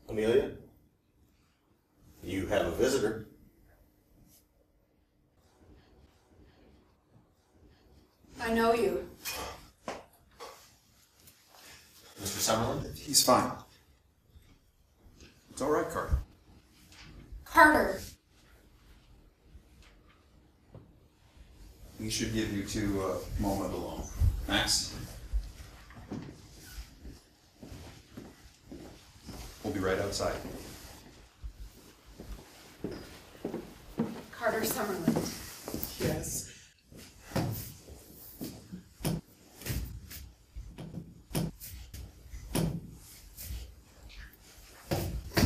Amelia, you have a visitor. I know you. Mr. Summerland? He's fine. It's all right, Carter. Carter. We should give you two a moment alone. Max? We'll be right outside. Carter Summerland. Yes.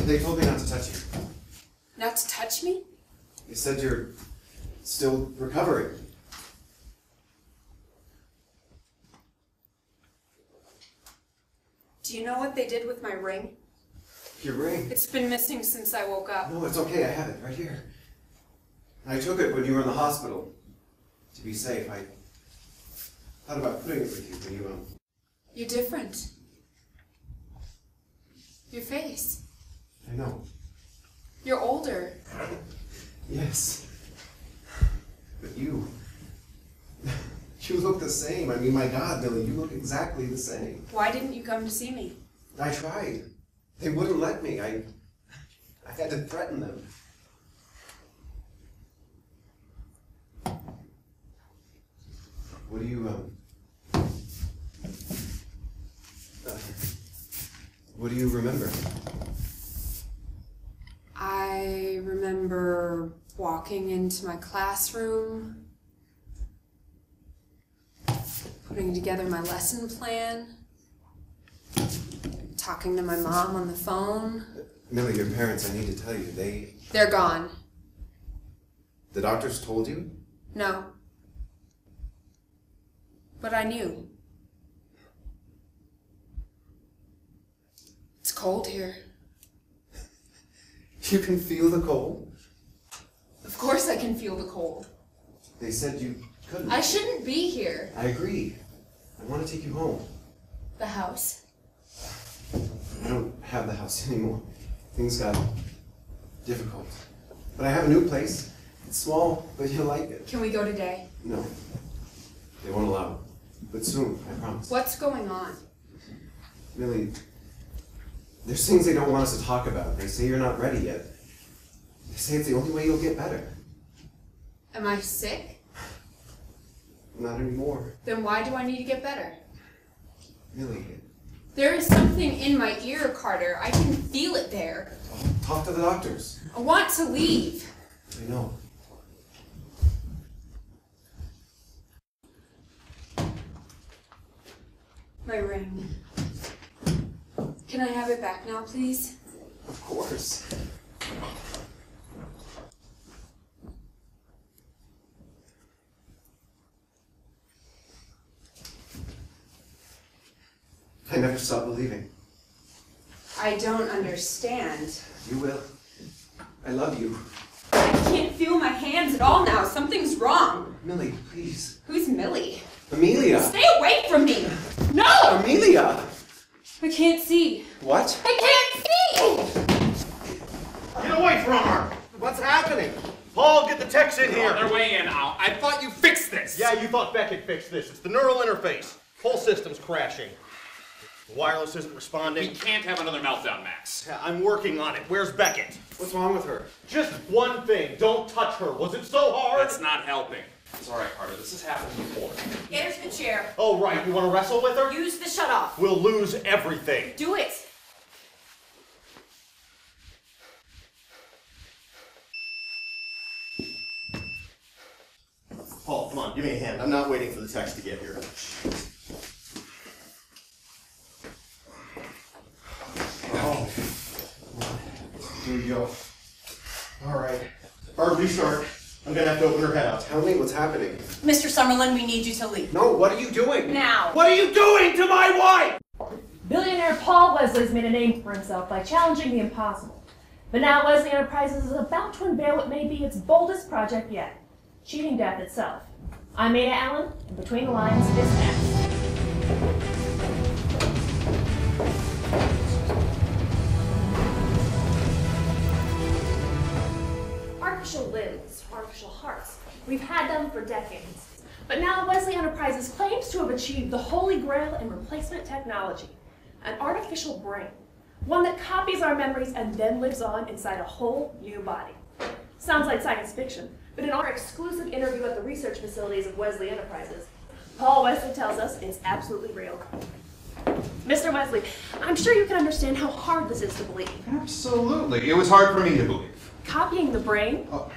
They told me not to touch you. Not to touch me? They said you're still recovering. Do you know what they did with my ring? Your ring? It's been missing since I woke up. No, it's okay. I have it right here. I took it when you were in the hospital. To be safe, I thought about putting it with you when you, You're different. Your face. I know. You're older. Yes. But you... You look the same. I mean, my God, Billy, you look exactly the same. Why didn't you come to see me? I tried. They wouldn't let me. I had to threaten them. What do you, what do you remember? I remember walking into my classroom, putting together my lesson plan, talking to my mom on the phone. Millie, your parents, I need to tell you, They're gone. The doctors told you? No. But I knew. It's cold here. You can feel the cold? Of course I can feel the cold. They said you couldn't. I shouldn't be here. I agree. I want to take you home. The house. I don't have the house anymore. Things got difficult. But I have a new place. It's small, but you'll like it. Can we go today? No. They won't allow it. But soon, I promise. What's going on? Millie, there's things they don't want us to talk about. They say you're not ready yet. They say it's the only way you'll get better. Am I sick? Not anymore. Then why do I need to get better? Millie. There is something in my ear, Carter. I can feel it there. Talk to the doctors. I want to leave. I know. My ring. Can I have it back now, please? Of course. I never stopped believing. I don't understand. You will. I love you. I can't feel my hands at all now. Something's wrong. Millie, please. Who's Millie? Amelia! Stay away from me! No! Amelia! I can't see. What? I can't see! Get away from her! What's happening? Paul, get the techs in here! On their way in, Al. I thought you fixed this! Yeah, you thought Beck had fixed this. It's the neural interface. Whole system's crashing. Wireless isn't We responding. can't have another meltdown, Max. Yeah, I'm working on it. Where's Beckett? What's wrong with her? Just one thing. Don't touch her. Was it so hard? That's not helping. It's all right, Carter. This has happened before. Get her to the chair. Oh, right. You want to wrestle with her? Use the shutoff. We'll lose everything. Do it. Paul, come on. Give me a hand. I'm not waiting for the text to get here. Oh. Here we go. All right. Hard restart. I'm going to have to open her head out. Tell me what's happening. Mr. Summerland, we need you to leave. No, what are you doing? Now. What are you doing to my wife? Billionaire Paul Wesley's made a name for himself by challenging the impossible. But now Wesley Enterprises is about to unveil what may be its boldest project yet, cheating death itself. I'm Ada Allen, and Between the Lines is next. Artificial limbs, artificial hearts. We've had them for decades. But now Wesley Enterprises claims to have achieved the holy grail in replacement technology, an artificial brain, one that copies our memories and then lives on inside a whole new body. Sounds like science fiction, but in our exclusive interview at the research facilities of Wesley Enterprises, Paul Wesley tells us it's absolutely real. Mr. Wesley, I'm sure you can understand how hard this is to believe. Absolutely. It was hard for me to believe. Copying the brain? Oh,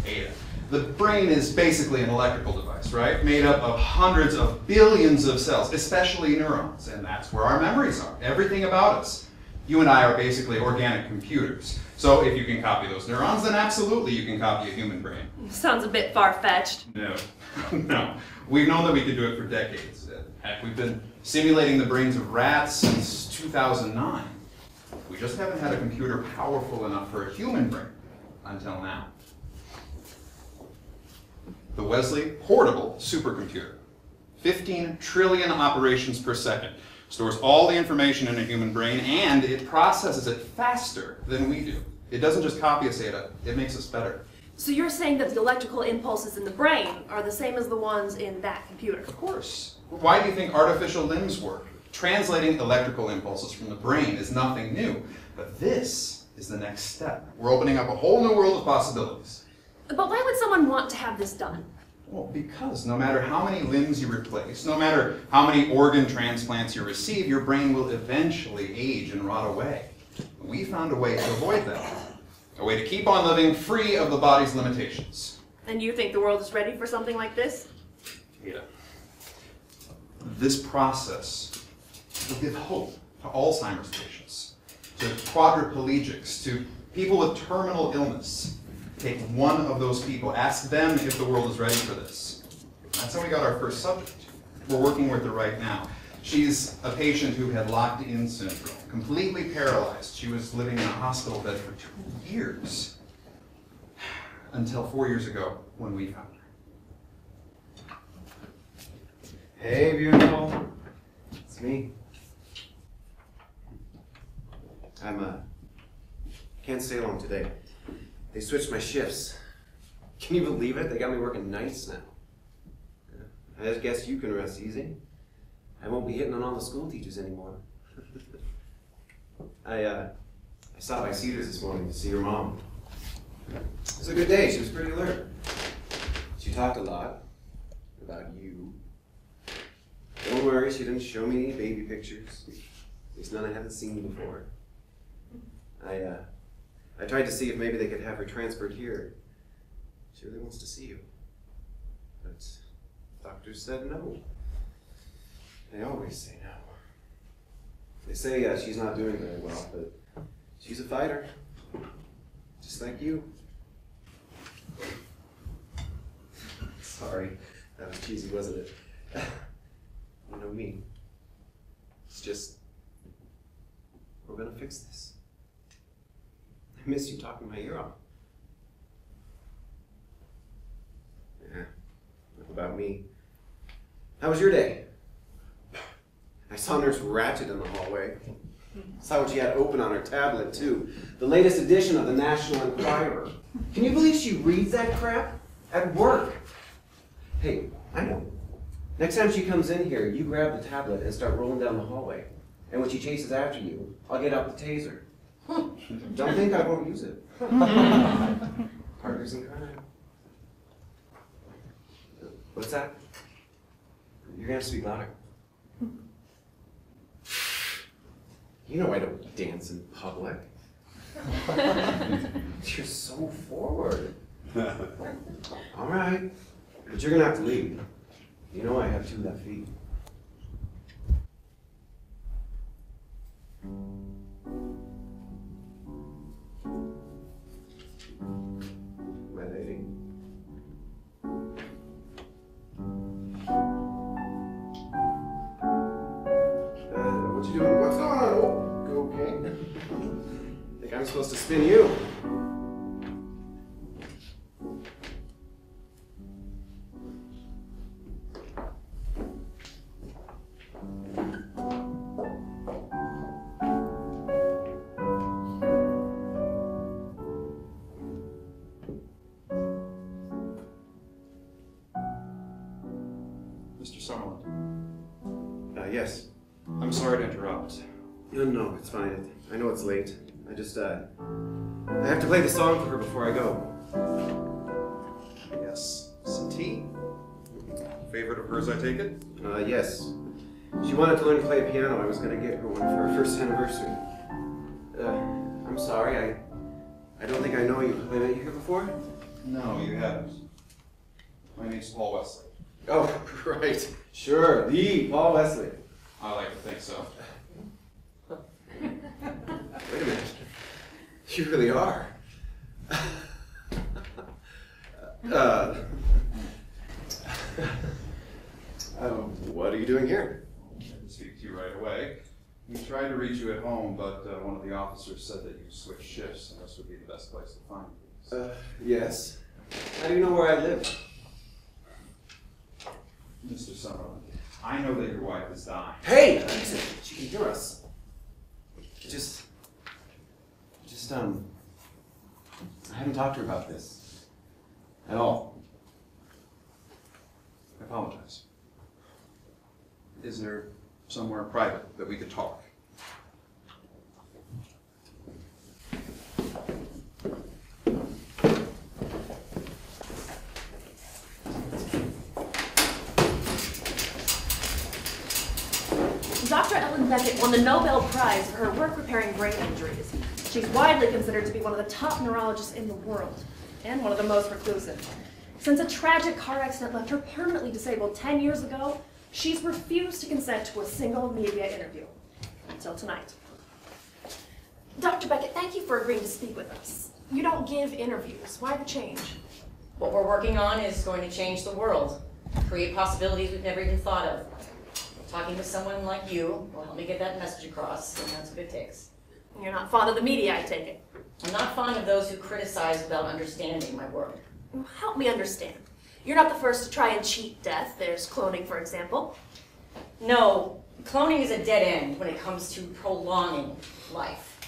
Ada. The brain is basically an electrical device, right? Made up of hundreds of billions of cells, especially neurons. And that's where our memories are. Everything about us. You and I are basically organic computers. So if you can copy those neurons, then absolutely you can copy a human brain. Sounds a bit far-fetched. No. No. We've known that we could do it for decades. Heck, we've been simulating the brains of rats since 2009. We just haven't had a computer powerful enough for a human brain until now. The Wesley Portable Supercomputer. 15 trillion operations per second. Stores all the information in a human brain, and it processes it faster than we do. It doesn't just copy us, Ada, it makes us better. So you're saying that the electrical impulses in the brain are the same as the ones in that computer? Of course. Why do you think artificial limbs work? Translating electrical impulses from the brain is nothing new, but this is the next step. We're opening up a whole new world of possibilities. But why would someone want to have this done? Well, because no matter how many limbs you replace, no matter how many organ transplants you receive, your brain will eventually age and rot away. We found a way to avoid that. A way to keep on living free of the body's limitations. And you think the world is ready for something like this? Ada, this process will give hope to Alzheimer's patients, to quadriplegics, to people with terminal illness. Take one of those people, ask them if the world is ready for this. That's how we got our first subject. We're working with her right now. She's a patient who had locked-in syndrome, completely paralyzed. She was living in a hospital bed for 2 years, until 4 years ago when we found her. Hey, beautiful. It's me. Can't stay long today. They switched my shifts. Can you believe it? They got me working nights now. I just guess you can rest easy. I won't be hitting on all the school teachers anymore. I stopped by Cedars this morning to see your mom. It was a good day. She was pretty alert. She talked a lot about you. Don't worry, she didn't show me any baby pictures. At least none I haven't seen before. I tried to see if maybe they could have her transferred here. She really wants to see you. But doctors said no. They always say no. They say she's not doing very well, but she's a fighter. Just like you. Sorry, that was cheesy, wasn't it? You know me. It's just, we're gonna fix this. I miss you talking my ear off. Yeah, enough about me. How was your day? I saw Nurse Ratchet in the hallway. Saw what she had open on her tablet, too. The latest edition of the National Enquirer. Can you believe she reads that crap? At work. Hey, I know. Next time she comes in here, you grab the tablet and start rolling down the hallway. And when she chases after you, I'll get out the taser. Don't think I won't use it. Partners in crime. What's that? You're gonna have to speak louder. You know I don't dance in public. You're so forward. All right, but you're gonna have to leave. You know I have 2 left feet. My lady. What you doing? What's going on? Oh, you okay? Think I'm supposed to spin you? Mr. Summerland, Yes. I'm sorry to interrupt. No, it's fine. I know it's late. I just, I have to play the song for her before I go. Yes, some tea. Favorite of hers, I take it? Yes. She wanted to learn to play piano. I was gonna get her one for her first anniversary. I'm sorry, I don't think I know you. Have I met you here before? No, you haven't. My name's Paul Wesley. Oh, right. Sure, the Paul Wesley. I like to think so. Wait a minute. You really are. What are you doing here? I can speak to you right away. We tried to reach you at home, but one of the officers said that you switched shifts, and this would be the best place to find you. Yes. How do you know where I live? Mr. Summerland, I know that your wife is dying. Hey! Listen, she can hear us. I haven't talked to her about this. At all. I apologize. Is there somewhere private that we could talk? Dr. Ellen Beckett won the Nobel Prize for her work repairing brain injuries. She's widely considered to be one of the top neurologists in the world, and one of the most reclusive. Since a tragic car accident left her permanently disabled 10 years ago, she's refused to consent to a single media interview. Until tonight. Dr. Beckett, thank you for agreeing to speak with us. You don't give interviews. Why the change? What we're working on is going to change the world, create possibilities we've never even thought of. Talking with someone like you will help me get that message across, and that's what it takes. You're not fond of the media, I take it. I'm not fond of those who criticize without understanding my work. Well, help me understand. You're not the first to try and cheat death. There's cloning, for example. No, cloning is a dead end when it comes to prolonging life.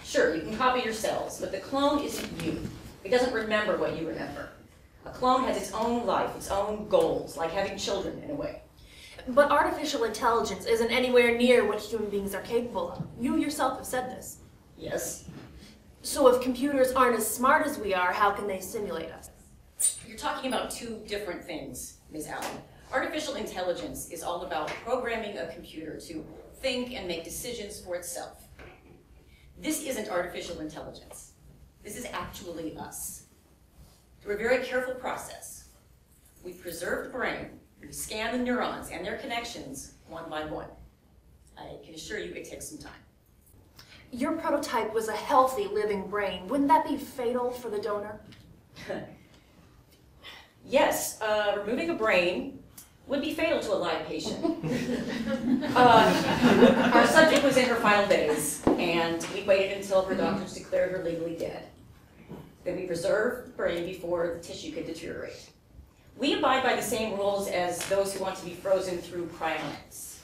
Sure, you can copy your cells, but the clone isn't you. It doesn't remember what you remember. A clone has its own life, its own goals, like having children in a way. But artificial intelligence isn't anywhere near what human beings are capable of. You yourself have said this. Yes? So if computers aren't as smart as we are, how can they simulate us? You're talking about 2 different things, Ms. Allen. Artificial intelligence is all about programming a computer to think and make decisions for itself. This isn't artificial intelligence. This is actually us. Through a very careful process, we preserve the brain, we scan the neurons and their connections one by one. I can assure you it takes some time. Your prototype was a healthy, living brain. Wouldn't that be fatal for the donor? Yes, removing a brain would be fatal to a live patient. Our subject was in her final days, and we waited until her doctors declared her legally dead. Then we preserved the brain before the tissue could deteriorate. We abide by the same rules as those who want to be frozen through cryonics.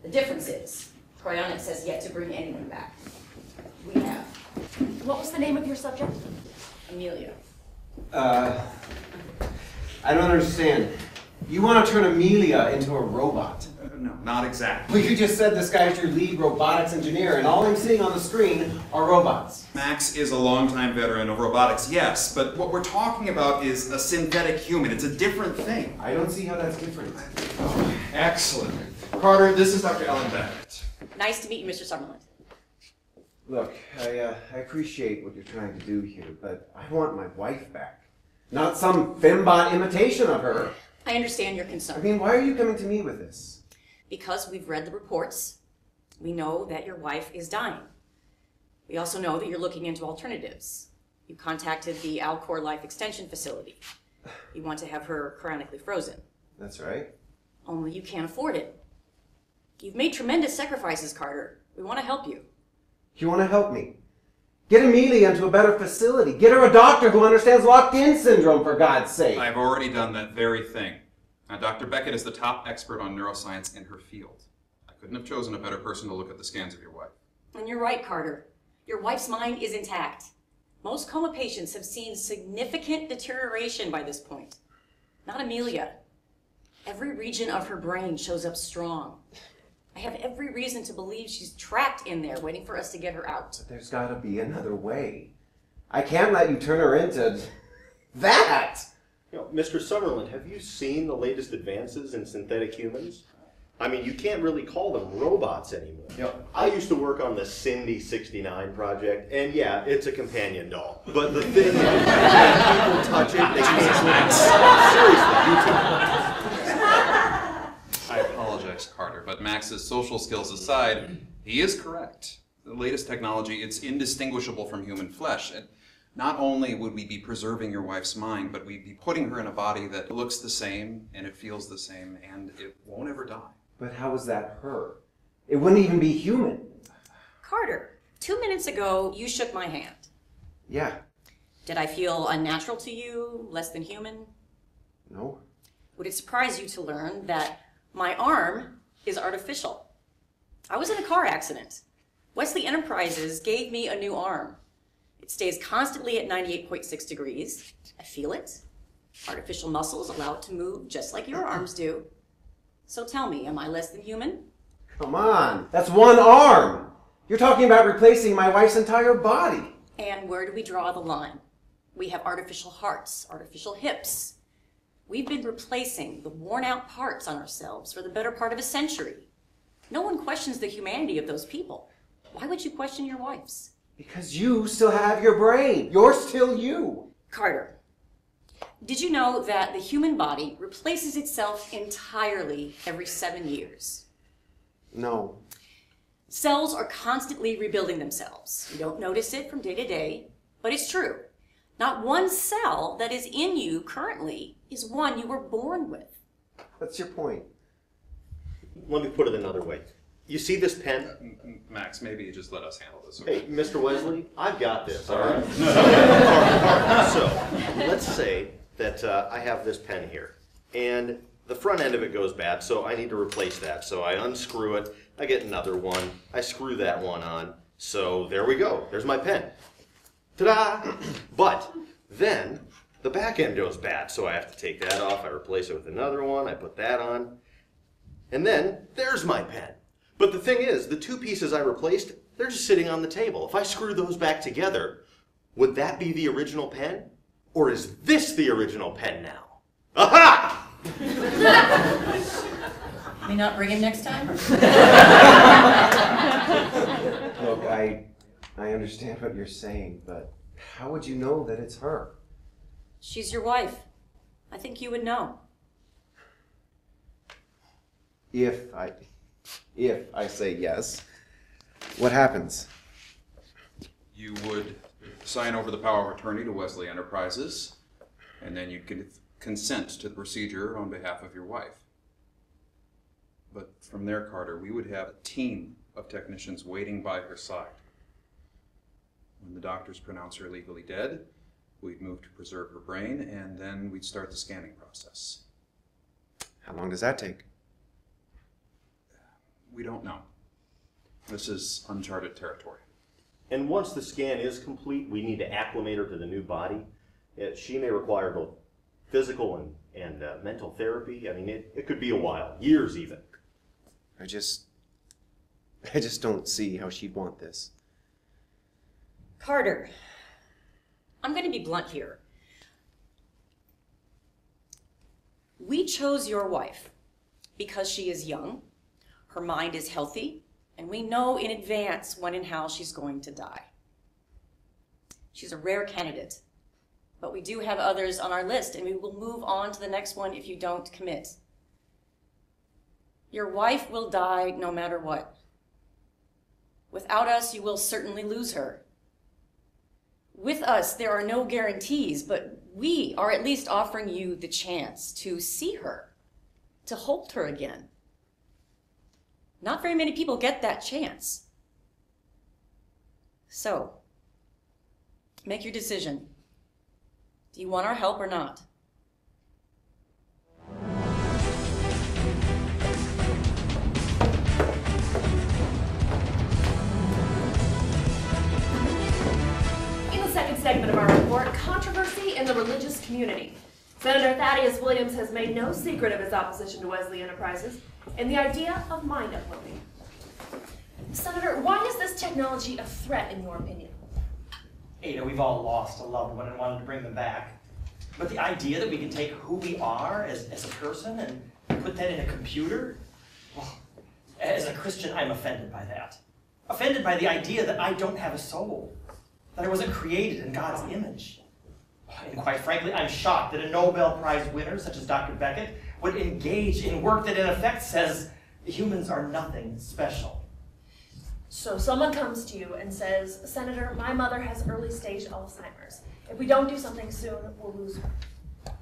The difference is, cryonics has yet to bring anyone back. We have. What was the name of your subject? Amelia. I don't understand. You want to turn Amelia into a robot? No, not exactly. Well, you just said this guy's your lead robotics engineer, and all I'm seeing on the screen are robots. Max is a longtime veteran of robotics, yes, but what we're talking about is a synthetic human. It's a different thing. I don't see how that's different. Oh, excellent. Carter, this is Dr. Ellen Beckett. Nice to meet you, Mr. Summerland. Look, I appreciate what you're trying to do here, but I want my wife back. Not some fembot imitation of her. I understand your I concern. mean, why are you coming to me with this? Because we've read the reports, we know that your wife is dying. We also know that you're looking into alternatives. You contacted the Alcor Life Extension Facility. You want to have her cryonically frozen. That's right. Only you can't afford it. You've made tremendous sacrifices, Carter. We want to help you. You want to help me? Get Amelia into a better facility. Get her a doctor who understands locked-in syndrome, for God's sake. I've already done that very thing. Now, Dr. Beckett is the top expert on neuroscience in her field. I couldn't have chosen a better person to look at the scans of your wife. And you're right, Carter. Your wife's mind is intact. Most coma patients have seen significant deterioration by this point. Not Amelia. Every region of her brain shows up strong. I have every reason to believe she's trapped in there, waiting for us to get her out. But there's got to be another way. I can't let you turn her into that. You know, Mr. Summerland, have you seen the latest advances in synthetic humans? I mean, you can't really call them robots anymore. Yep. I used to work on the Cindy 69 project, and yeah, it's a companion doll. But the thing is, when people touch it, they can't. Seriously, you too. I apologize, Carter, but Max's social skills aside, he is correct. The latest technology, it's indistinguishable from human flesh. And not only would we be preserving your wife's mind, but we'd be putting her in a body that looks the same, and it feels the same, and it won't ever die. But how is that her? It wouldn't even be human. Carter, 2 minutes ago, you shook my hand. Yeah. Did I feel unnatural to you, less than human? No. Would it surprise you to learn that my arm is artificial? I was in a car accident. Wesley Enterprises gave me a new arm. It stays constantly at 98.6 degrees. I feel it. Artificial muscles allow it to move just like your arms do. So tell me, am I less than human? Come on. That's one arm. You're talking about replacing my wife's entire body. And where do we draw the line? We have artificial hearts, artificial hips. We've been replacing the worn-out parts on ourselves for the better part of a century. No one questions the humanity of those people. Why would you question your wife's? Because you still have your brain. You're still you. Carter, did you know that the human body replaces itself entirely every 7 years? No. Cells are constantly rebuilding themselves. You don't notice it from day to day, but it's true. Not one cell that is in you currently is one you were born with. What's your point? Let me put it another way. You see this pen? Max, maybe you just let us handle this. Okay? Hey, Mr. Wesley, I've got this, all right? So, let's say that I have this pen here, and the front end of it goes bad, so I need to replace that. So I unscrew it, I get another one, I screw that one on, so there we go. There's my pen. Ta-da! But then the back end goes bad, so I have to take that off, I replace it with another one, I put that on, and then there's my pen. But the thing is, the two pieces I replaced, they're just sitting on the table. If I screw those back together, would that be the original pen? Or is this the original pen now? Aha! May not bring him next time? Look, I understand what you're saying, but how would you know that it's her? She's your wife. I think you would know. If I say yes, what happens? You would sign over the power of attorney to Wesley Enterprises, and then you'd consent to the procedure on behalf of your wife. But from there, Carter, we would have a team of technicians waiting by her side. When the doctors pronounce her legally dead, we'd move to preserve her brain, and then we'd start the scanning process. How long does that take? We don't know. This is uncharted territory. And once the scan is complete, we need to acclimate her to the new body. She may require both physical and mental therapy. I mean, it could be a while, years even. I just don't see how she'd want this. Carter, I'm going to be blunt here. We chose your wife because she is young, her mind is healthy, and we know in advance when and how she's going to die. She's a rare candidate, but we do have others on our list, and we will move on to the next one if you don't commit. Your wife will die no matter what. Without us, you will certainly lose her. With us, there are no guarantees, but we are at least offering you the chance to see her, to hold her again. Not very many people get that chance. So, make your decision. Do you want our help or not? In the second segment of our report, controversy in the religious community. Senator Thaddeus Williams has made no secret of his opposition to Wesley Enterprises and the idea of mind uploading. Senator, why is this technology a threat in your opinion? Ada, we've all lost a loved one and wanted to bring them back. But the idea that we can take who we are as a person and put that in a computer? Well, as a Christian, I'm offended by that. Offended by the idea that I don't have a soul, that I wasn't created in God's image. And quite frankly, I'm shocked that a Nobel Prize winner such as Dr. Beckett would engage in work that in effect says humans are nothing special. So someone comes to you and says, Senator, my mother has early stage Alzheimer's. If we don't do something soon, we'll lose her.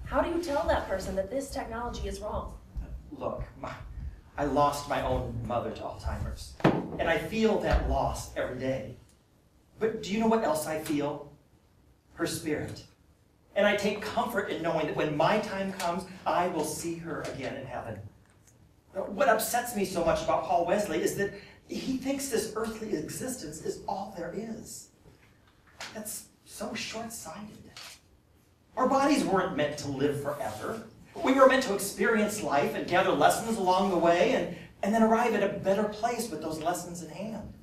How do you tell that person that this technology is wrong? Look, I lost my own mother to Alzheimer's, and I feel that loss every day. But do you know what else I feel? Her spirit. And I take comfort in knowing that when my time comes, I will see her again in heaven. What upsets me so much about Paul Wesley is that he thinks this earthly existence is all there is. That's so short-sighted. Our bodies weren't meant to live forever. We were meant to experience life and gather lessons along the way and then arrive at a better place with those lessons in hand.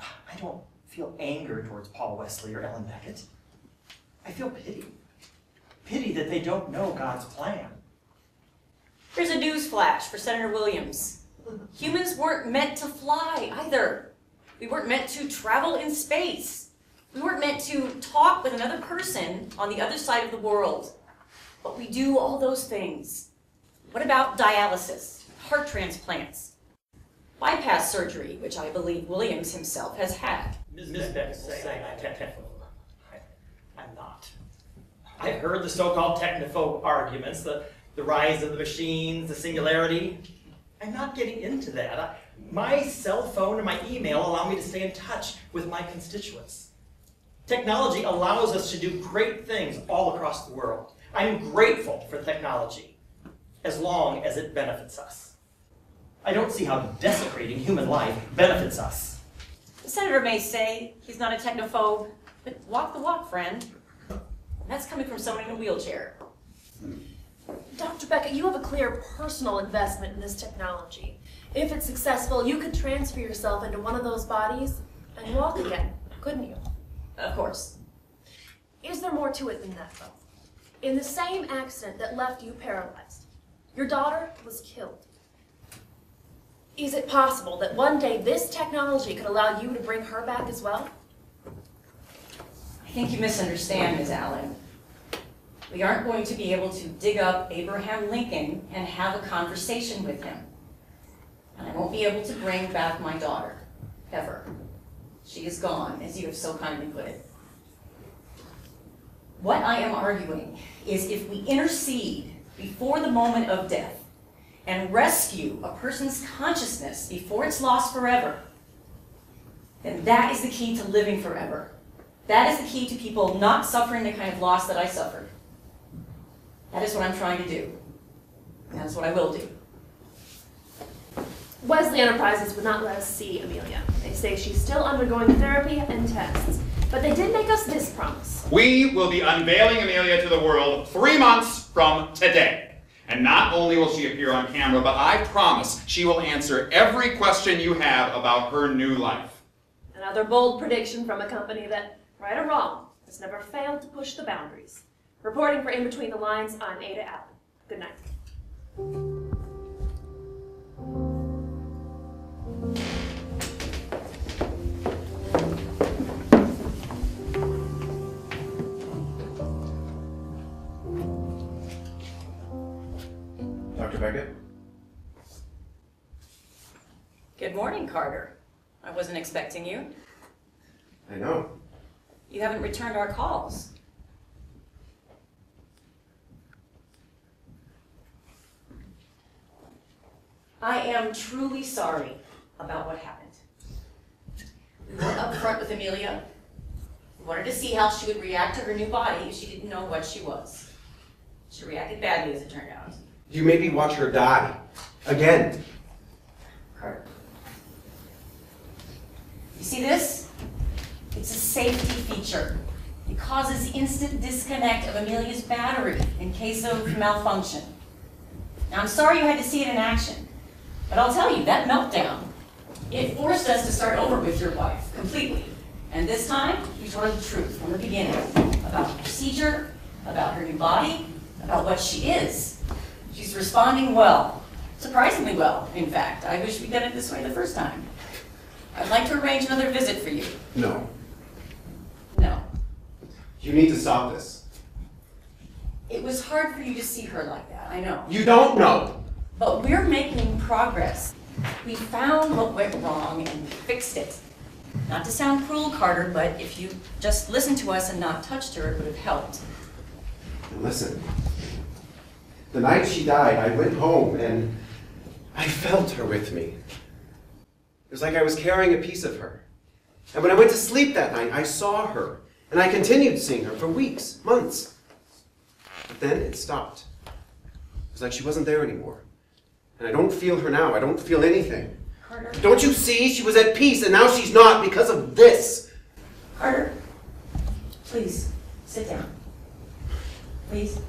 I don't feel anger towards Paul Wesley or Ellen Beckett. I feel pity. Pity that they don't know God's plan. Here's a news flash for Senator Williams. Humans weren't meant to fly either. We weren't meant to travel in space. We weren't meant to talk with another person on the other side of the world. But we do all those things. What about dialysis, heart transplants, bypass surgery, which I believe Williams himself has had? Ms. Beck is saying I'm technophobe. I'm not. I've heard the so-called technophobe arguments, the rise of the machines, the singularity. I'm not getting into that. My cell phone and my email allow me to stay in touch with my constituents. Technology allows us to do great things all across the world. I'm grateful for technology, as long as it benefits us. I don't see how desecrating human life benefits us. The senator may say he's not a technophobe, but walk the walk, friend. That's coming from someone in a wheelchair. Dr. Beckett, you have a clear personal investment in this technology. If it's successful, you could transfer yourself into one of those bodies and walk again, couldn't you? Of course. Is there more to it than that, though? In the same accident that left you paralyzed, your daughter was killed. Is it possible that one day this technology could allow you to bring her back as well? I think you misunderstand, Ms. Allen. We aren't going to be able to dig up Abraham Lincoln and have a conversation with him. And I won't be able to bring back my daughter, ever. She is gone, as you have so kindly put it. What I am arguing is if we intercede before the moment of death and rescue a person's consciousness before it's lost forever, then that is the key to living forever. That is the key to people not suffering the kind of loss that I suffered. That is what I'm trying to do. And that's what I will do. Wesley Enterprises would not let us see Amelia. They say she's still undergoing therapy and tests. But they did make us this promise. We will be unveiling Amelia to the world 3 months from today. And not only will she appear on camera, but I promise she will answer every question you have about her new life. Another bold prediction from a company that, right or wrong, has never failed to push the boundaries. Reporting for In Between the Lines, I'm Ada Allen. Good night. Dr. Beckett? Good morning, Carter. I wasn't expecting you. I know. You haven't returned our calls. I am truly sorry about what happened. We were upfront with Amelia. We wanted to see how she would react to her new body if she didn't know what she was. She reacted badly, as it turned out. You made me watch her die. Again. Carter. You see this? It's a safety feature. It causes instant disconnect of Amelia's battery in case of malfunction. Now, I'm sorry you had to see it in action, but I'll tell you, that meltdown, it forced us to start over with your wife, completely. And this time, we told her the truth from the beginning, about the procedure, about her new body, about what she is. She's responding well, surprisingly well, in fact. I wish we'd done it this way the first time. I'd like to arrange another visit for you. No. No. You need to stop this. It was hard for you to see her like that, I know. You don't know. But we're making progress. We found what went wrong and we fixed it. Not to sound cruel, Carter, but if you just listened to us and not touched her, it would have helped. And listen. The night she died, I went home and I felt her with me. It was like I was carrying a piece of her. And when I went to sleep that night, I saw her. And I continued seeing her for weeks, months. But then it stopped. It was like she wasn't there anymore. And I don't feel her now. I don't feel anything. Carter? Don't you see? She was at peace and now she's not because of this. Carter, please, sit down. Please.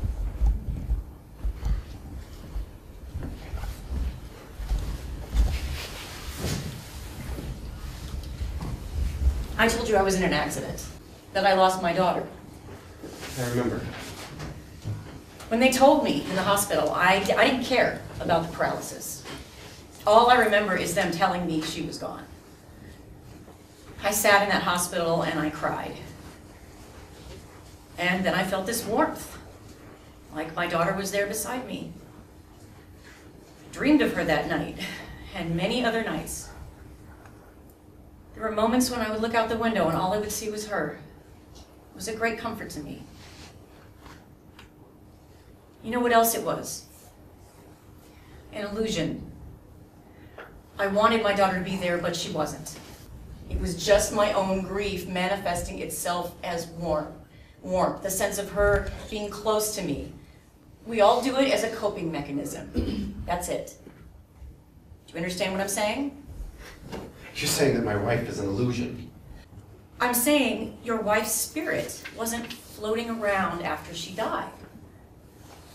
I told you I was in an accident, that I lost my daughter. I remember. When they told me in the hospital, I didn't care about the paralysis. All I remember is them telling me she was gone. I sat in that hospital and I cried. And then I felt this warmth, like my daughter was there beside me. I dreamed of her that night, and many other nights. There were moments when I would look out the window and all I would see was her. It was a great comfort to me. You know what else it was? An illusion. I wanted my daughter to be there, but she wasn't. It was just my own grief manifesting itself as warmth, the sense of her being close to me. We all do it as a coping mechanism. That's it. Do you understand what I'm saying? You're saying that my wife is an illusion. I'm saying your wife's spirit wasn't floating around after she died.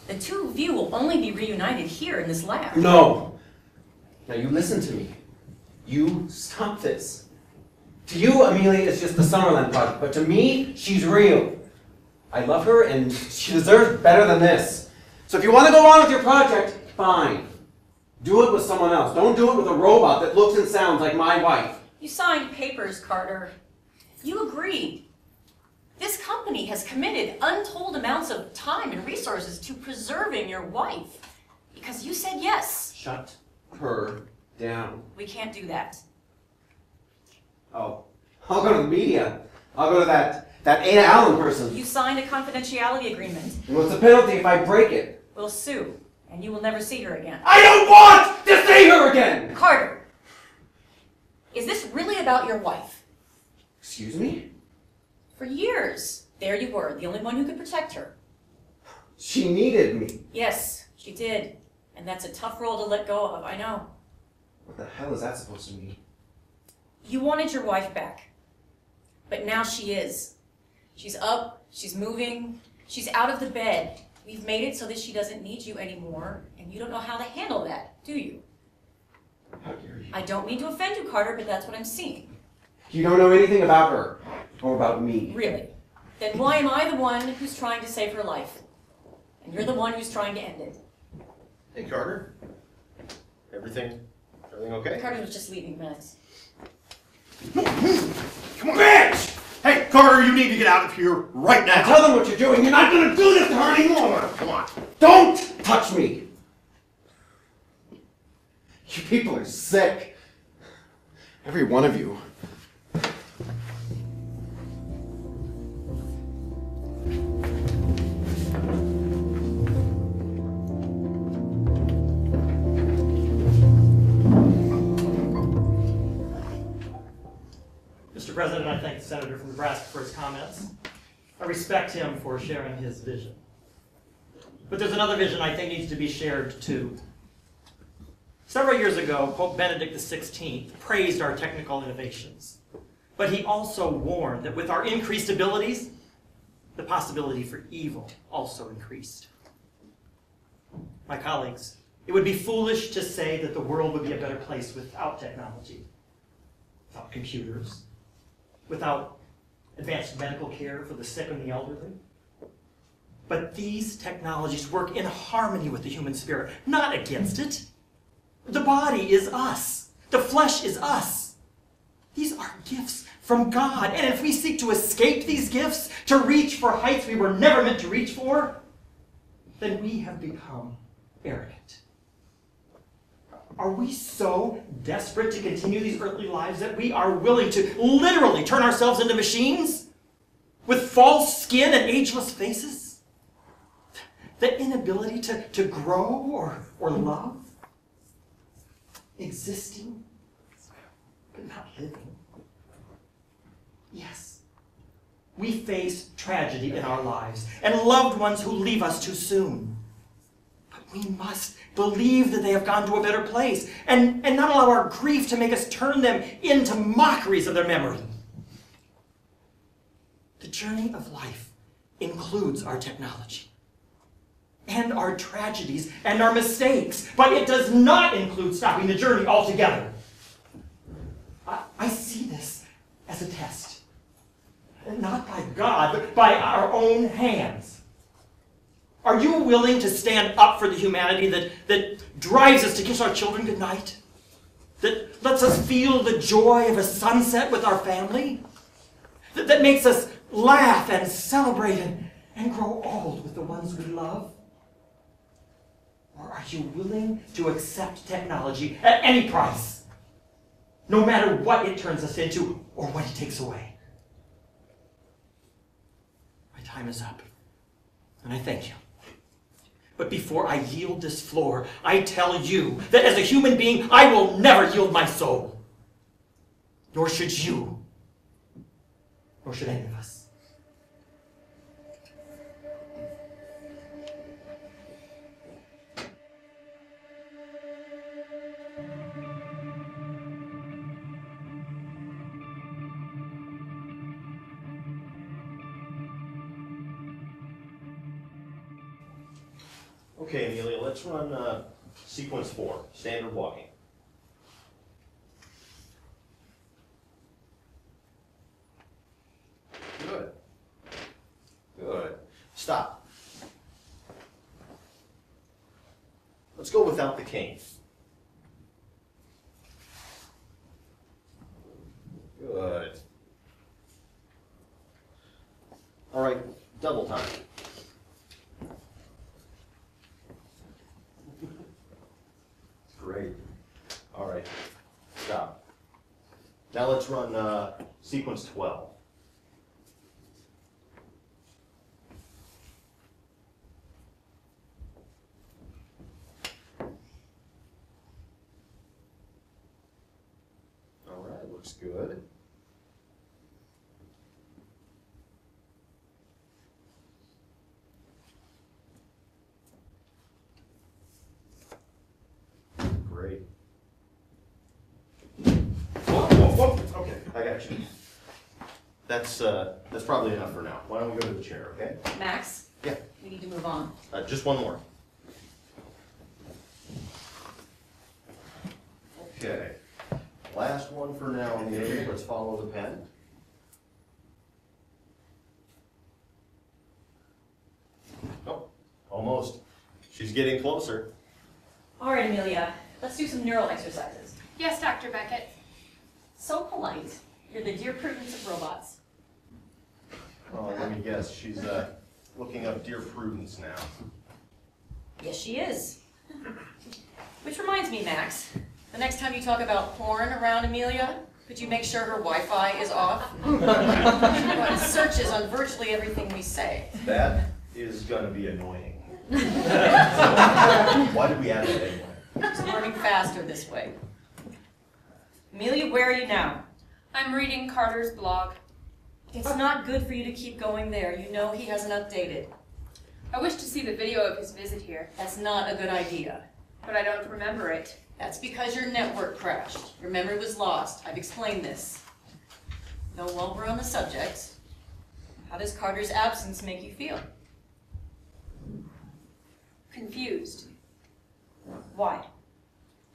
The two of you will only be reunited here in this lab. No. Now you listen to me. You stop this. To you, Amelia is just the Summerland project, but to me, she's real. I love her and she deserves better than this. So if you want to go on with your project, fine. Do it with someone else. Don't do it with a robot that looks and sounds like my wife. You signed papers, Carter. You agreed. This company has committed untold amounts of time and resources to preserving your wife because you said yes. Shut her down. We can't do that. Oh, I'll go to the media. I'll go to that Ada Allen person. You signed a confidentiality agreement. And what's the penalty if I break it? We'll sue, and you will never see her again. I don't want to see her again! Carter, is this really about your wife? Excuse me? For years, there you were, the only one who could protect her. She needed me. Yes, she did. And that's a tough role to let go of, I know. What the hell is that supposed to mean? You wanted your wife back. But now she is. She's up, she's moving, she's out of the bed. We've made it so that she doesn't need you anymore, and you don't know how to handle that, do you? How dare you? I don't mean to offend you, Carter, but that's what I'm seeing. You don't know anything about her, or about me. Really? Then why am I the one who's trying to save her life? And you're the one who's trying to end it. Hey, Carter. Everything okay? Carter was just leaving, Max. Come on. Bitch! Hey, Carter, you need to get out of here right now. Tell them what you're doing. You're not going to do this to her anymore. Come on. Don't touch me. You people are sick. Every one of you. Mr. President, I thank the senator from Nebraska for his comments. I respect him for sharing his vision. But there's another vision I think needs to be shared too. Several years ago, Pope Benedict XVI praised our technical innovations. But he also warned that with our increased abilities, the possibility for evil also increased. My colleagues, it would be foolish to say that the world would be a better place without technology, without computers, without advanced medical care for the sick and the elderly. But these technologies work in harmony with the human spirit, not against it. The body is us. The flesh is us. These are gifts from God. And if we seek to escape these gifts, to reach for heights we were never meant to reach for, then we have become arrogant. Are we so desperate to continue these earthly lives that we are willing to literally turn ourselves into machines with false skin and ageless faces? The inability to grow or love? Existing, but not living. Yes, we face tragedy in our lives and loved ones who leave us too soon. But we must believe that they have gone to a better place and not allow our grief to make us turn them into mockeries of their memory. The journey of life includes our technology and our tragedies and our mistakes, but it does not include stopping the journey altogether. I see this as a test, not by God, but by our own hands. Are you willing to stand up for the humanity that drives us to kiss our children goodnight? That lets us feel the joy of a sunset with our family? That makes us laugh and celebrate and grow old with the ones we love? Or are you willing to accept technology at any price, no matter what it turns us into or what it takes away? My time is up, and I thank you. But before I yield this floor, I tell you that as a human being, I will never yield my soul. Nor should you, nor should any of us. Okay, Amelia, let's run sequence 4, standard walking. Good. Good. Stop. Let's go without the cane. Good. All right, double time. Great. All right, stop. Now let's run sequence 12. All right, looks good. Great. Whoa. Okay, I got you. That's probably enough for now. Why don't we go to the chair, okay? Max? Yeah. We need to move on. Just one more. Okay. Last one for now, Amelia. Let's follow the pen. Oh, almost. She's getting closer. All right, Amelia, let's do some neural exercises. Yes, Dr. Beckett. So polite. You're the Dear Prudence of robots. Oh, let me guess. She's looking up Dear Prudence now. Yes, she is. Which reminds me, Max, the next time you talk about porn around Amelia, could you make sure her Wi-Fi is off? She runs searches on virtually everything we say. That is going to be annoying. Why did we add it anyway? She's learning faster this way. Amelia, where are you now? I'm reading Carter's blog. It's not good for you to keep going there. You know he hasn't updated. I wish to see the video of his visit here, That's not a good idea. but I don't remember it. That's because your network crashed. Your memory was lost. I've explained this. Now, while we're on the subject, how does Carter's absence make you feel? Confused. Why?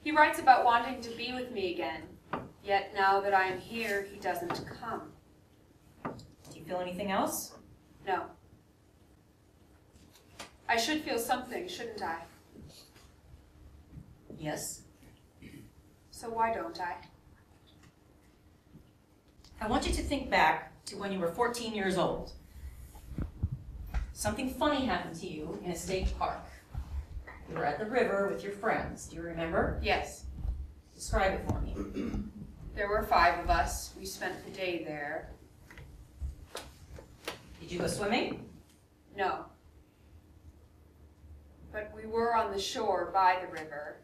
He writes about wanting to be with me again, yet now that I am here, he doesn't come. Do you feel anything else? No. I should feel something, shouldn't I? Yes. So why don't I? I want you to think back to when you were 14 years old. Something funny happened to you in a state park. You were at the river with your friends. Do you remember? Yes. Describe it for me. There were 5 of us. We spent the day there. Did you go swimming? No. But we were on the shore by the river.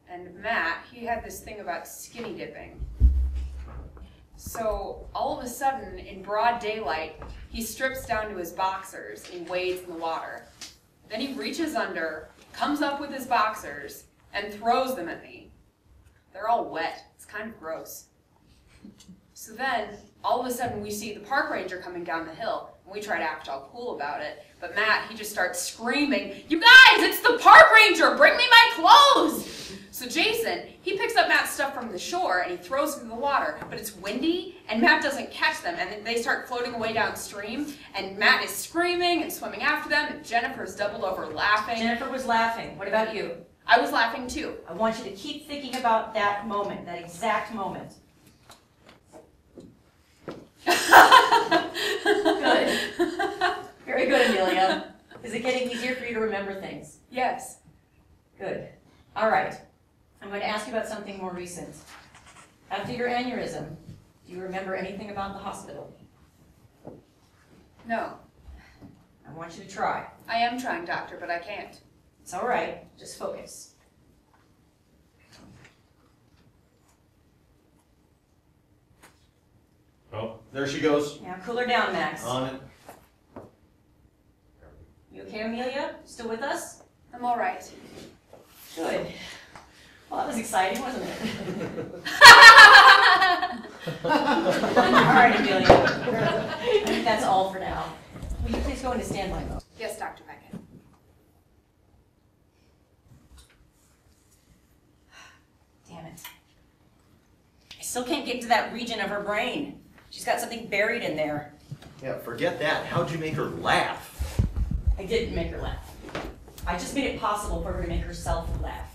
And Matt, he had this thing about skinny dipping. So all of a sudden, in broad daylight, he strips down to his boxers and wades in the water. Then he reaches under, comes up with his boxers, and throws them at me. They're all wet. It's kind of gross. So then, all of a sudden, we see the park ranger coming down the hill, and we try to act all cool about it. But Matt, he just starts screaming, "You guys, it's the park ranger! Bring me my clothes!" So Jason, he picks up Matt's stuff from the shore, and he throws them in the water. But it's windy, and Matt doesn't catch them, and then they start floating away downstream. And Matt is screaming and swimming after them, and Jennifer's doubled over laughing. Jennifer was laughing. What about you? I was laughing too. I want you to keep thinking about that moment, that exact moment. Good. Very good, Amelia. Is it getting easier for you to remember things? Yes. Good. All right. I'm going to ask you about something more recent. After your aneurysm, do you remember anything about the hospital? No. I want you to try. I am trying, doctor, but I can't. It's all right. Just focus. Oh, there she goes. Now cool her down, Max. On it. You okay, Amelia? Still with us? I'm all right. Good. Well, that was exciting, wasn't it? All right, Amelia. I think that's all for now. Will you please go into standby mode? Yes, Dr. Beckett. Damn it. I still can't get into that region of her brain. She's got something buried in there. Yeah, forget that. How'd you make her laugh? I didn't make her laugh. I just made it possible for her to make herself laugh.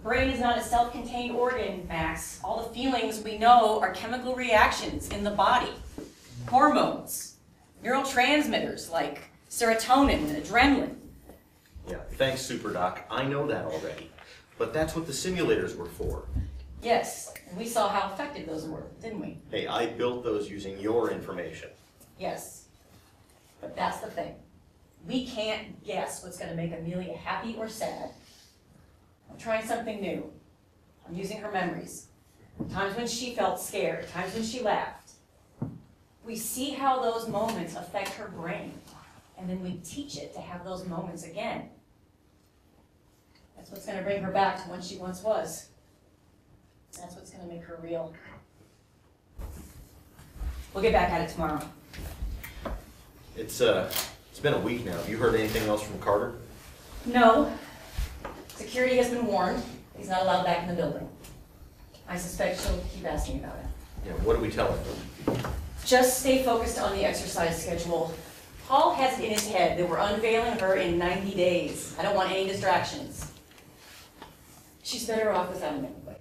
Brain is not a self-contained organ, Max. All the feelings we know are chemical reactions in the body. Hormones, neurotransmitters like serotonin and adrenaline. Yeah, thanks, Super Doc. I know that already. But that's what the simulators were for. Yes, and we saw how effective those were, didn't we? Hey, I built those using your information. Yes, but that's the thing. We can't guess what's going to make Amelia happy or sad. I'm trying something new. I'm using her memories. Times when she felt scared, times when she laughed. We see how those moments affect her brain, and then we teach it to have those moments again. That's what's going to bring her back to when she once was. That's what's going to make her real. We'll get back at it tomorrow. It's It's been a week now. Have you heard anything else from Carter? No. Security has been warned. He's not allowed back in the building. I suspect she'll keep asking about it. Yeah, what do we tell her? Just stay focused on the exercise schedule. Paul has it in his head that we're unveiling her in 90 days. I don't want any distractions. She's better off without him anyway.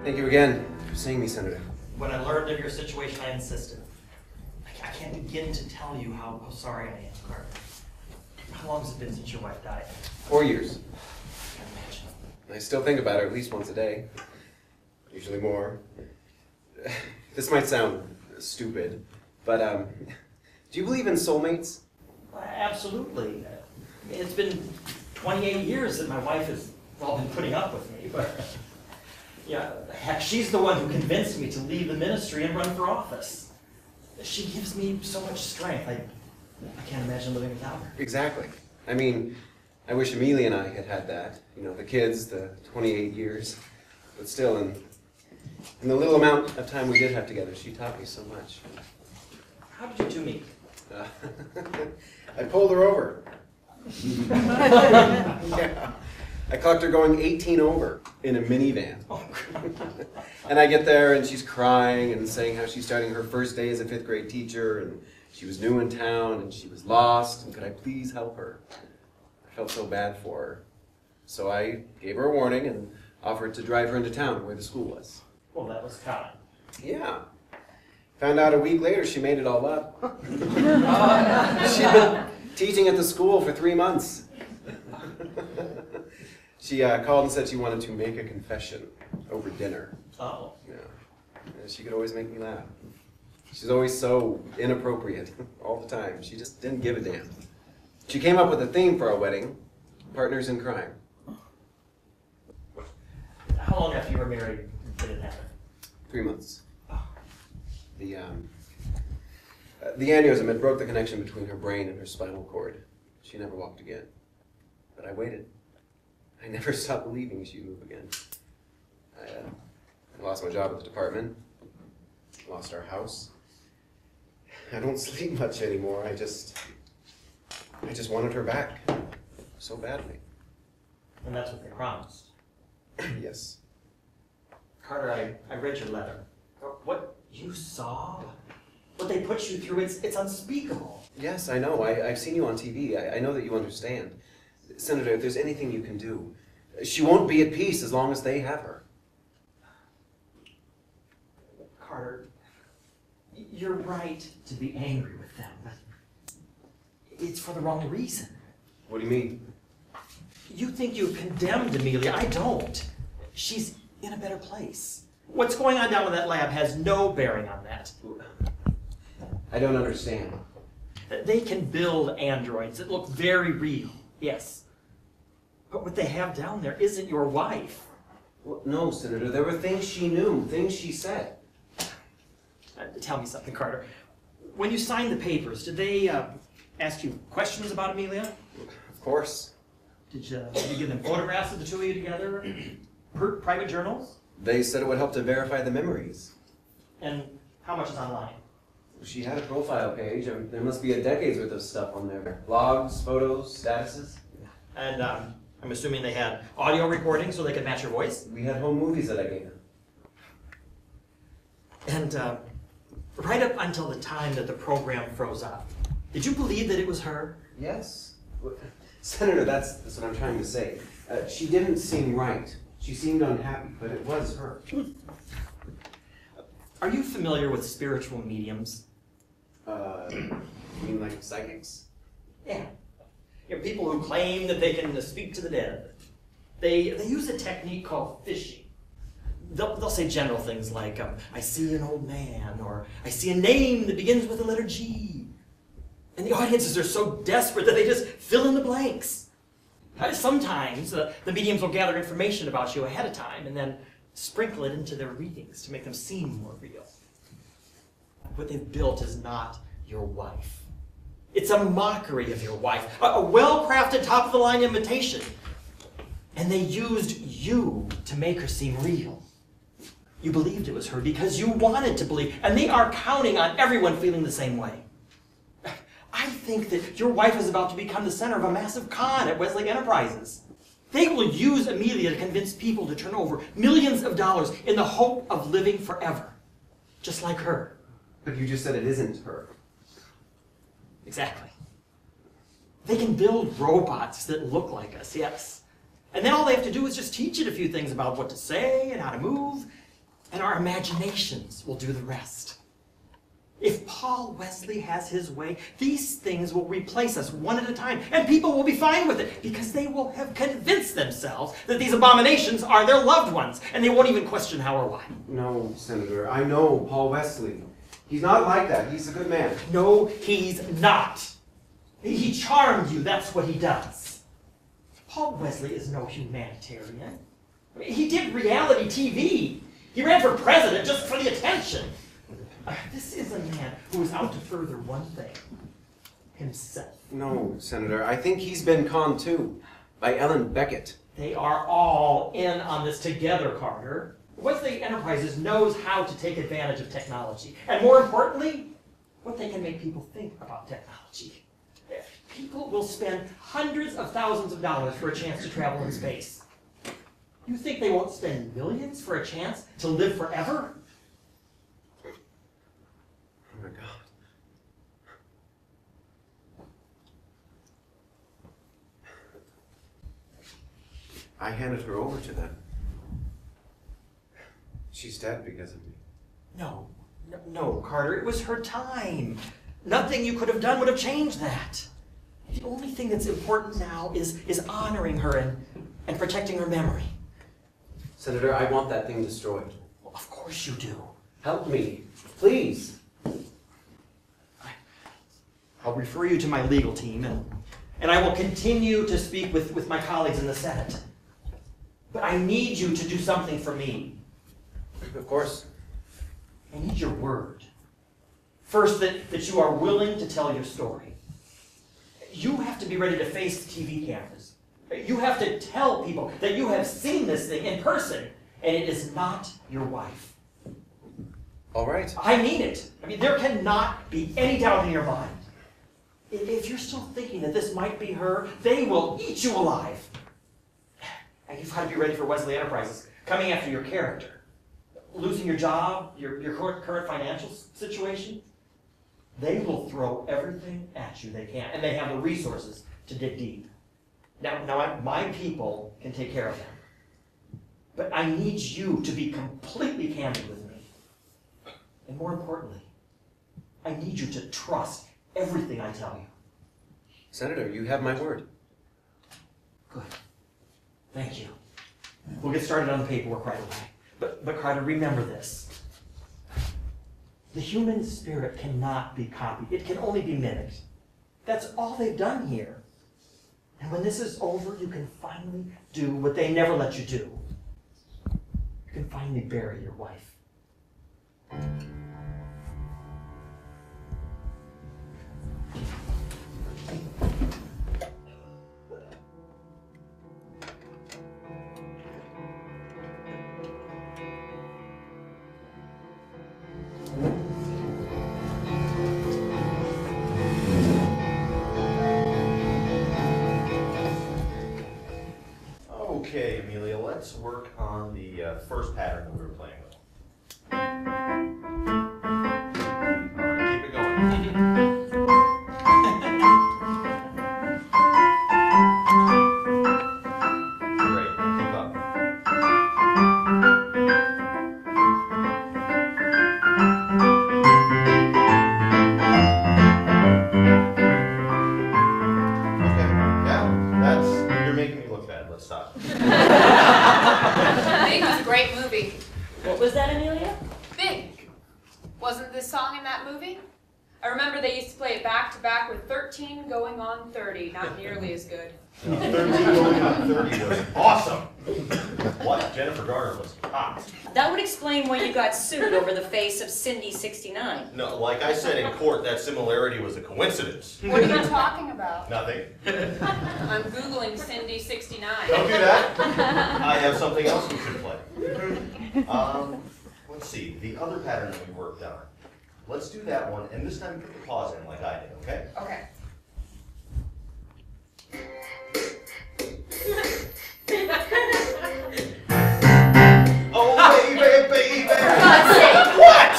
Thank you again for seeing me, Senator. When I learned of your situation, I insisted. I can't begin to tell you how sorry I am, Carter. How long has it been since your wife died? 4 years. I can't imagine. I still think about her at least once a day. Usually more. This might sound stupid, but do you believe in soulmates? Absolutely. It's been 28 years that my wife has been putting up with me, but yeah, heck, she's the one who convinced me to leave the ministry and run for office. She gives me so much strength. I can't imagine living without her. Exactly. I mean, I wish Amelia and I had had that. You know, the kids, the 28 years. But still, in the little amount of time we did have together, she taught me so much. How did you two meet? I pulled her over. Yeah. I clocked her going 18 over in a minivan. And I get there and she's crying and saying how she's starting her first day as a 5th grade teacher and she was new in town and she was lost and could I please help her? I felt so bad for her. So I gave her a warning and offered to drive her into town where the school was. Well, that was kind. Yeah. Found out a week later she made it all up. She'd been teaching at the school for 3 months. She called and said she wanted to make a confession over dinner. Oh. Yeah. And she could always make me laugh. She's always so inappropriate all the time. She just didn't give a damn. She came up with a theme for our wedding, partners in crime. How long after you were married did it happen? 3 months. The aneurysm had broke the connection between her brain and her spinal cord. She never walked again. But I waited. I never stopped believing she'd move again. I lost my job at the department. Lost our house. I don't sleep much anymore. I just wanted her back. So badly. And that's what they promised. Yes. Carter, I read your letter. What you saw, what they put you through, it's unspeakable. Yes, I know. I've seen you on TV. I know that you understand. Senator, if there's anything you can do, she won't be at peace as long as they have her. Carter, you're right to be angry with them, but it's for the wrong reason. What do you mean? You think you condemned Amelia. I don't. She's in a better place. What's going on down in that lab has no bearing on that. I don't understand. They can build androids that look very real, yes. But what they have down there isn't your wife. Well, no, Senator. There were things she knew, things she said. Tell me something, Carter. When you signed the papers, did they ask you questions about Amelia? Of course. Did you give them photographs of the two of you together? Private journals? They said it would help to verify the memories. And how much is online? She had a profile page. There must be a decade's worth of stuff on there. Blogs, photos, statuses. And I'm assuming they had audio recordings so they could match your voice? We had home movies that I gave them. And right up until the time that the program froze up, did you believe that it was her? Yes. Senator, that's what I'm trying to say. She didn't seem right. She seemed unhappy, but it was her. Are you familiar with spiritual mediums? You mean like psychics? Yeah. You know, people who claim that they can speak to the dead. They use a technique called fishing. They'll say general things like, I see an old man, or I see a name that begins with the letter G. And the audiences are so desperate that they just fill in the blanks. Sometimes the mediums will gather information about you ahead of time and then sprinkle it into their readings to make them seem more real. What they've built is not your wife. It's a mockery of your wife, a well-crafted, top-of-the-line imitation. And they used you to make her seem real. You believed it was her because you wanted to believe, and they are counting on everyone feeling the same way. I think that your wife is about to become the center of a massive con at Wesley Enterprises. They will use Amelia to convince people to turn over millions of dollars in the hope of living forever, just like her. But you just said it isn't her. Exactly. They can build robots that look like us, yes. And then all they have to do is just teach it a few things about what to say and how to move, and our imaginations will do the rest. If Paul Wesley has his way, these things will replace us one at a time, and people will be fine with it because they will have convinced themselves that these abominations are their loved ones, and they won't even question how or why. No, Senator, I know Paul Wesley. He's not like that. He's a good man. No, he's not. He charmed you, that's what he does. Paul Wesley is no humanitarian. He did reality TV. He ran for president just for the attention. This is a man who is out to further one thing, himself. No, Senator, I think he's been conned too, by Ellen Beckett. They are all in on this together, Carter. Wesley Enterprises knows how to take advantage of technology, and more importantly, what they can make people think about technology. People will spend hundreds of thousands of dollars for a chance to travel in space. You think they won't spend millions for a chance to live forever? Oh my God. I handed her over to them. She's dead because of me. No, Carter, it was her time. Nothing you could have done would have changed that. The only thing that's important now is honoring her and protecting her memory. Senator, I want that thing destroyed. Well, of course you do. Help me, please. I'll refer you to my legal team, and I will continue to speak with my colleagues in the Senate. But I need you to do something for me. Of course. I need your word. First, that you are willing to tell your story. You have to be ready to face the TV cameras. You have to tell people that you have seen this thing in person, and it is not your wife. All right. I mean it. I mean, there cannot be any doubt in your mind. If you're still thinking that this might be her, they will eat you alive. And you've got to be ready for Wesley Enterprises coming after your character. Losing your job, your current financial situation. They will throw everything at you they can, and they have the resources to dig deep. Now, my people can take care of them. But I need you to be completely candid with me. And more importantly, I need you to trust everything I tell you. Senator, you have my word. Good. Thank you. We'll get started on the paperwork right away. But Carter, remember this. The human spirit cannot be copied. It can only be mimicked. That's all they've done here. And when this is over, you can finally do what they never let you do. You can finally bury your wife. Okay, Amelia, let's work on the first pattern that we were playing with. All right, keep it going. Great, keep up. Okay, yeah, you're making me look bad. Let's stop. Big was a great movie. What was that, Amelia? Big. Wasn't this song in that movie? I remember they used to play it back to back with 13 Going on 30. Not nearly as good. 13 going on 30 was awesome. What, Jennifer daughter was hot. That would explain why you got sued over the face of Cindy 69. No, like I said in court, that similarity was a coincidence. What are you talking about? Nothing. I'm Googling Cindy 69. Don't do that. I have something else we should play. Let's see, the other pattern that we worked on. Let's do that one, and this time put the pause in like I did, okay? Okay. Oh, baby, baby! For God's sake! What?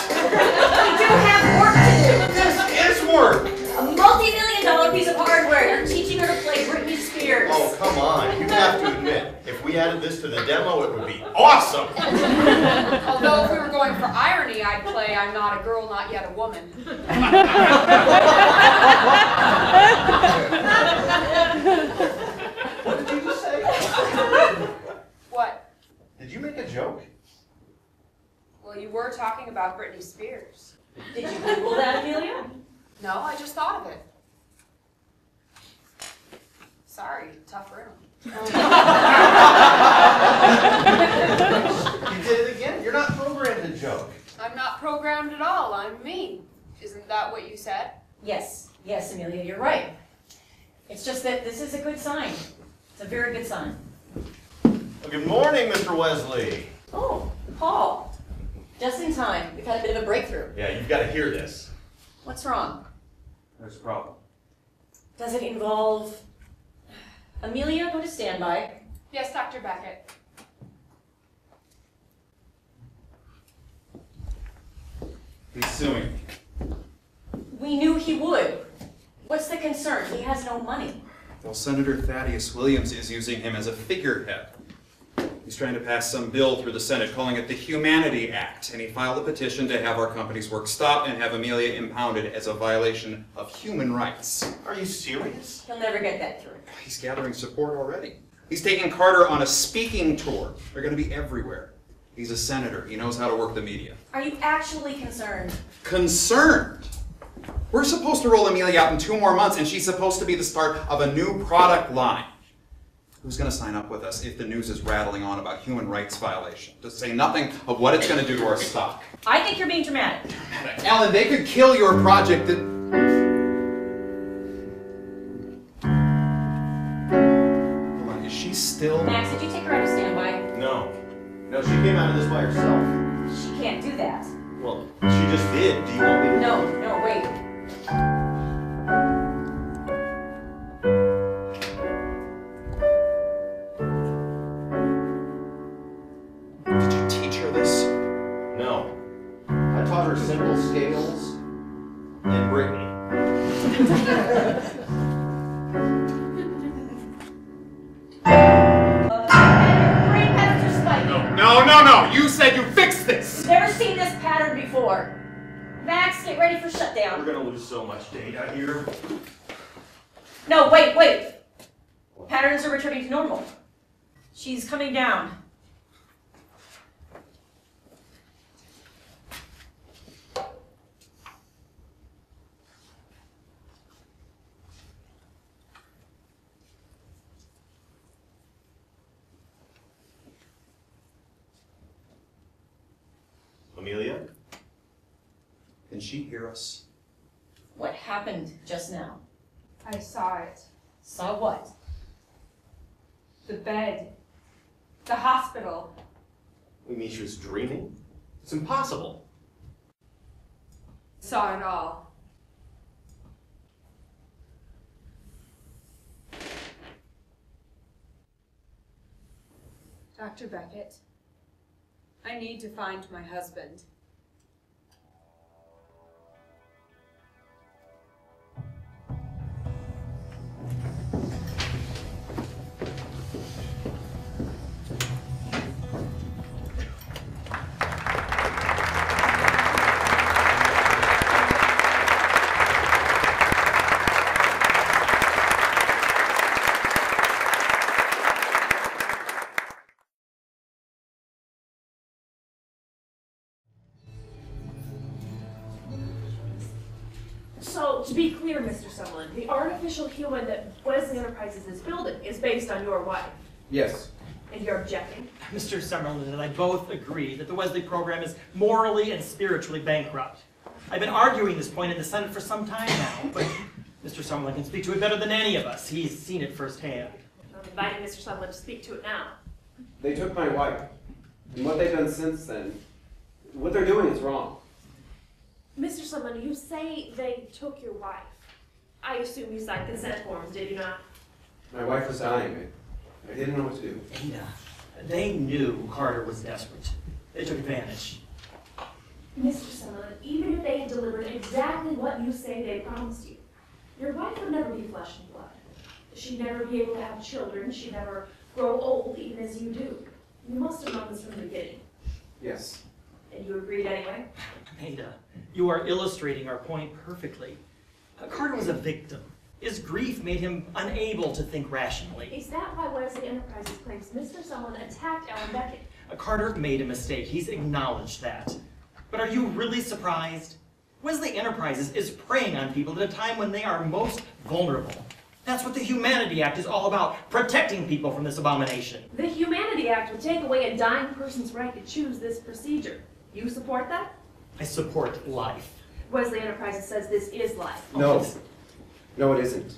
We do have work to do! This is work! A multi-million-dollar piece of hardware. You're teaching her to play Britney Spears. Oh, come on. You have to admit, if we added this to the demo, it would be awesome! Although if we were going for irony, I'd play I'm not a girl, not yet a woman. What did you just say? What? Did you make a joke? Well, you were talking about Britney Spears. Did you Google that, Amelia? No, I just thought of it. Sorry, tough room. You did it again. You're not programmed to joke. I'm not programmed at all. I'm me. Isn't that what you said? Yes, Amelia, you're right. It's just that this is a good sign. It's a very good sign. Well, good morning, Mr. Wesley. Oh, Paul. Just in time. We've had a bit of a breakthrough. Yeah, you've got to hear this. What's wrong? There's a problem. Does it involve... Amelia, go to standby. Yes, Dr. Beckett. He's suing. We knew he would. What's the concern? He has no money. Well, Senator Thaddeus Williams is using him as a figurehead. He's trying to pass some bill through the Senate calling it the Humanity Act, and he filed a petition to have our company's work stopped and have Amelia impounded as a violation of human rights. Are you serious? He'll never get that through. He's gathering support already. He's taking Carter on a speaking tour. They're going to be everywhere. He's a senator. He knows how to work the media. Are you actually concerned? Concerned? We're supposed to roll Amelia out in 2 more months, and she's supposed to be the start of a new product line. Who's going to sign up with us if the news is rattling on about human rights violation? To say nothing of what it's going to do to our stock. I think you're being dramatic. Alan, they could kill your project that... Hold on, is she still... Max, did you take her out of standby? No. No, she came out of this by herself. She can't do that. Well, she just did. Do you want me to... No, wait. Did you teach her this? No. I taught her simple scales and Brittany. Brain patterns are spiking. No. You said you fixed this! Never seen this pattern before. Max, get ready for shutdown. We're gonna lose so much data here. No, wait. Patterns are returning to normal. She's coming down. Amelia? Can she hear us? What happened just now? I saw it. Saw what? The bed. The hospital. You mean she was dreaming? It's impossible. Saw it all. Dr. Beckett, I need to find my husband. So, to be clear, Mr. Summerland, the artificial human that Wesley Enterprises is building is based on your wife. Yes. And you're objecting? Mr. Summerland and I both agree that the Wesley program is morally and spiritually bankrupt. I've been arguing this point in the Senate for some time now, but Mr. Summerland can speak to it better than any of us. He's seen it firsthand. I'm inviting Mr. Summerland to speak to it now. They took my wife. And what they've done since then, what they're doing is wrong. Mr. Summerland, you say they took your wife. I assume you signed consent forms, did you not? My wife was dying. I didn't know what to do. Ada, they knew Carter was desperate. They took advantage. Mr. Summerland, even if they had delivered exactly what you say they promised you, your wife would never be flesh and blood. She'd never be able to have children. She'd never grow old, even as you do. You must have known this from the beginning. Yes. And you agreed anyway? Ada, you are illustrating our point perfectly. Carter was a victim. His grief made him unable to think rationally. Is that why Wesley Enterprises claims Mr. Summerland attacked Ellen Beckett? Carter made a mistake. He's acknowledged that. But are you really surprised? Wesley Enterprises is preying on people at a time when they are most vulnerable. That's what the Humanity Act is all about, protecting people from this abomination. The Humanity Act would take away a dying person's right to choose this procedure. You support that? I support life. Wesley Enterprises says this is life. No. No, it isn't.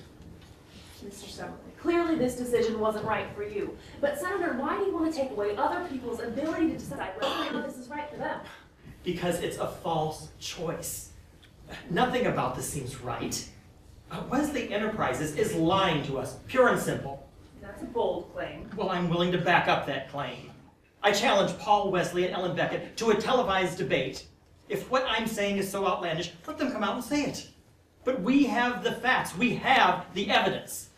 Mr. Summerland, clearly this decision wasn't right for you. But Senator, why do you want to take away other people's ability to decide whether or not this is right for them? Because it's a false choice. Nothing about this seems right. Wesley Enterprises is lying to us, pure and simple. That's a bold claim. Well, I'm willing to back up that claim. I challenge Paul Wesley and Ellen Beckett to a televised debate. If what I'm saying is so outlandish, let them come out and say it. But we have the facts. We have the evidence.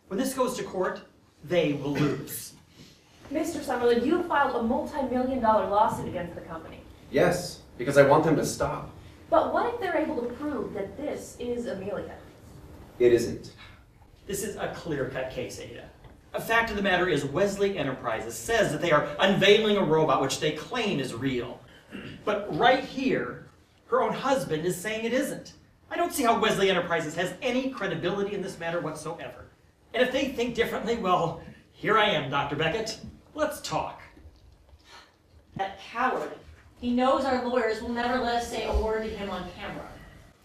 When this goes to court, they will lose. Mr. Summerland, you filed a multi-million-dollar lawsuit against the company. Yes, because I want them to stop. But what if they're able to prove that this is Amelia? It isn't. This is a clear-cut case, Ada. A fact of the matter is Wesley Enterprises says that they are unveiling a robot which they claim is real. But right here, her own husband is saying it isn't. I don't see how Wesley Enterprises has any credibility in this matter whatsoever. And if they think differently, well, here I am, Dr. Beckett. Let's talk. That coward. He knows our lawyers will never let us say a word to him on camera.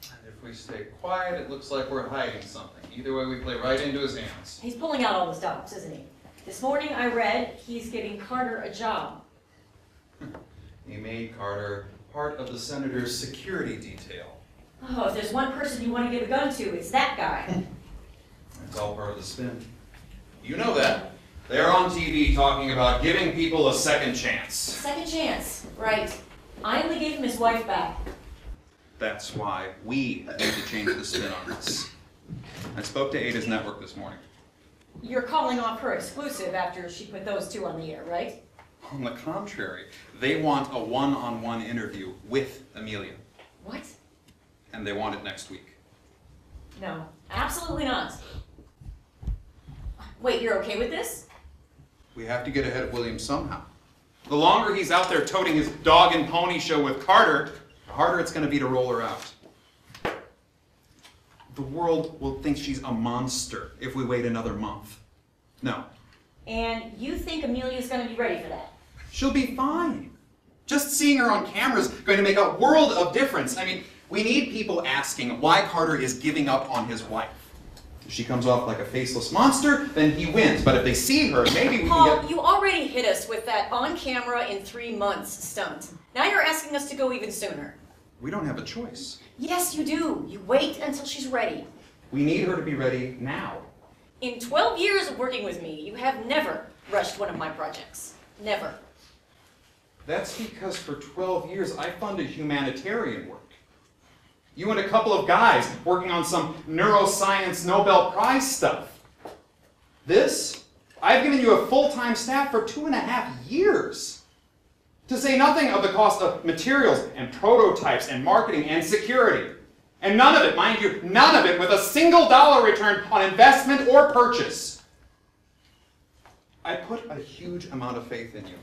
And if we stay quiet, it looks like we're hiding something. Either way, we play right into his hands. He's pulling out all the stops, isn't he? This morning I read he's giving Carter a job. He made Carter part of the senator's security detail. Oh, if there's one person you want to give a gun to, it's that guy. It's all part of the spin. You know that. They're on TV talking about giving people a second chance. Second chance, right. I only gave him his wife back. That's why we need to change the spin on this. I spoke to Ada's network this morning. You're calling off her exclusive after she put those two on the air, right? On the contrary, they want a one-on-one interview with Amelia. What? And they want it next week. No, absolutely not. Wait, you're okay with this? We have to get ahead of William somehow. The longer he's out there toting his dog and pony show with Carter, the harder it's going to be to roll her out. The world will think she's a monster if we wait another month. No. And you think Amelia's going to be ready for that? She'll be fine. Just seeing her on camera is going to make a world of difference. I mean, we need people asking why Carter is giving up on his wife. If she comes off like a faceless monster, then he wins. But if they see her, maybe we Paul, can get... you already hit us with that on camera in 3 months stunt. Now you're asking us to go even sooner. We don't have a choice. Yes, you do. You wait until she's ready. We need her to be ready now. In 12 years of working with me, you have never rushed one of my projects. Never. That's because for 12 years I funded humanitarian work. You and a couple of guys working on some neuroscience Nobel Prize stuff. This, I've given you a full-time staff for 2.5 years. To say nothing of the cost of materials and prototypes and marketing and security. And none of it, mind you, none of it with a single dollar return on investment or purchase. I put a huge amount of faith in you.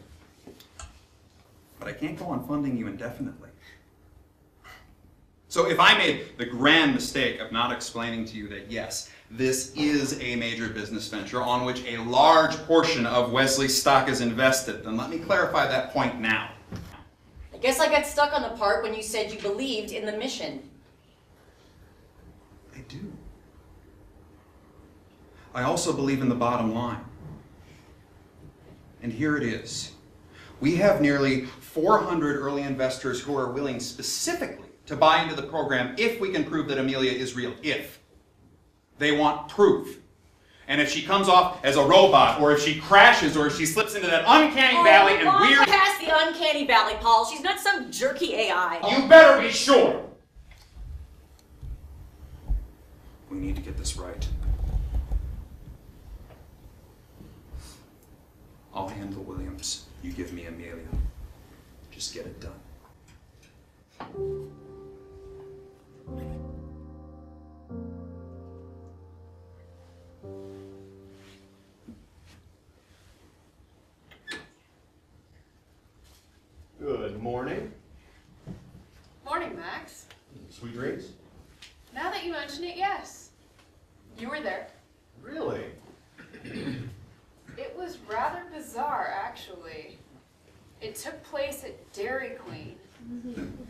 But I can't go on funding you indefinitely. So if I made the grand mistake of not explaining to you that yes, This is a major business venture on which a large portion of Wesley's stock is invested. And let me clarify that point now. I guess I got stuck on the part when you said you believed in the mission. I do. I also believe in the bottom line. And here it is. We have nearly 400 early investors who are willing specifically to buy into the program if we can prove that Amelia is real. If. They want proof. And if she comes off as a robot, or if she crashes, or if she slips into that uncanny valley and weird... We're past the uncanny valley, Paul. She's not some jerky AI. You better be sure! We need to get this right. I'll handle Williams. You give me Amelia. Just get it done. Good morning. Morning, Max. Sweet dreams? Now that you mention it, yes. You were there. Really? It was rather bizarre, actually. It took place at Dairy Queen.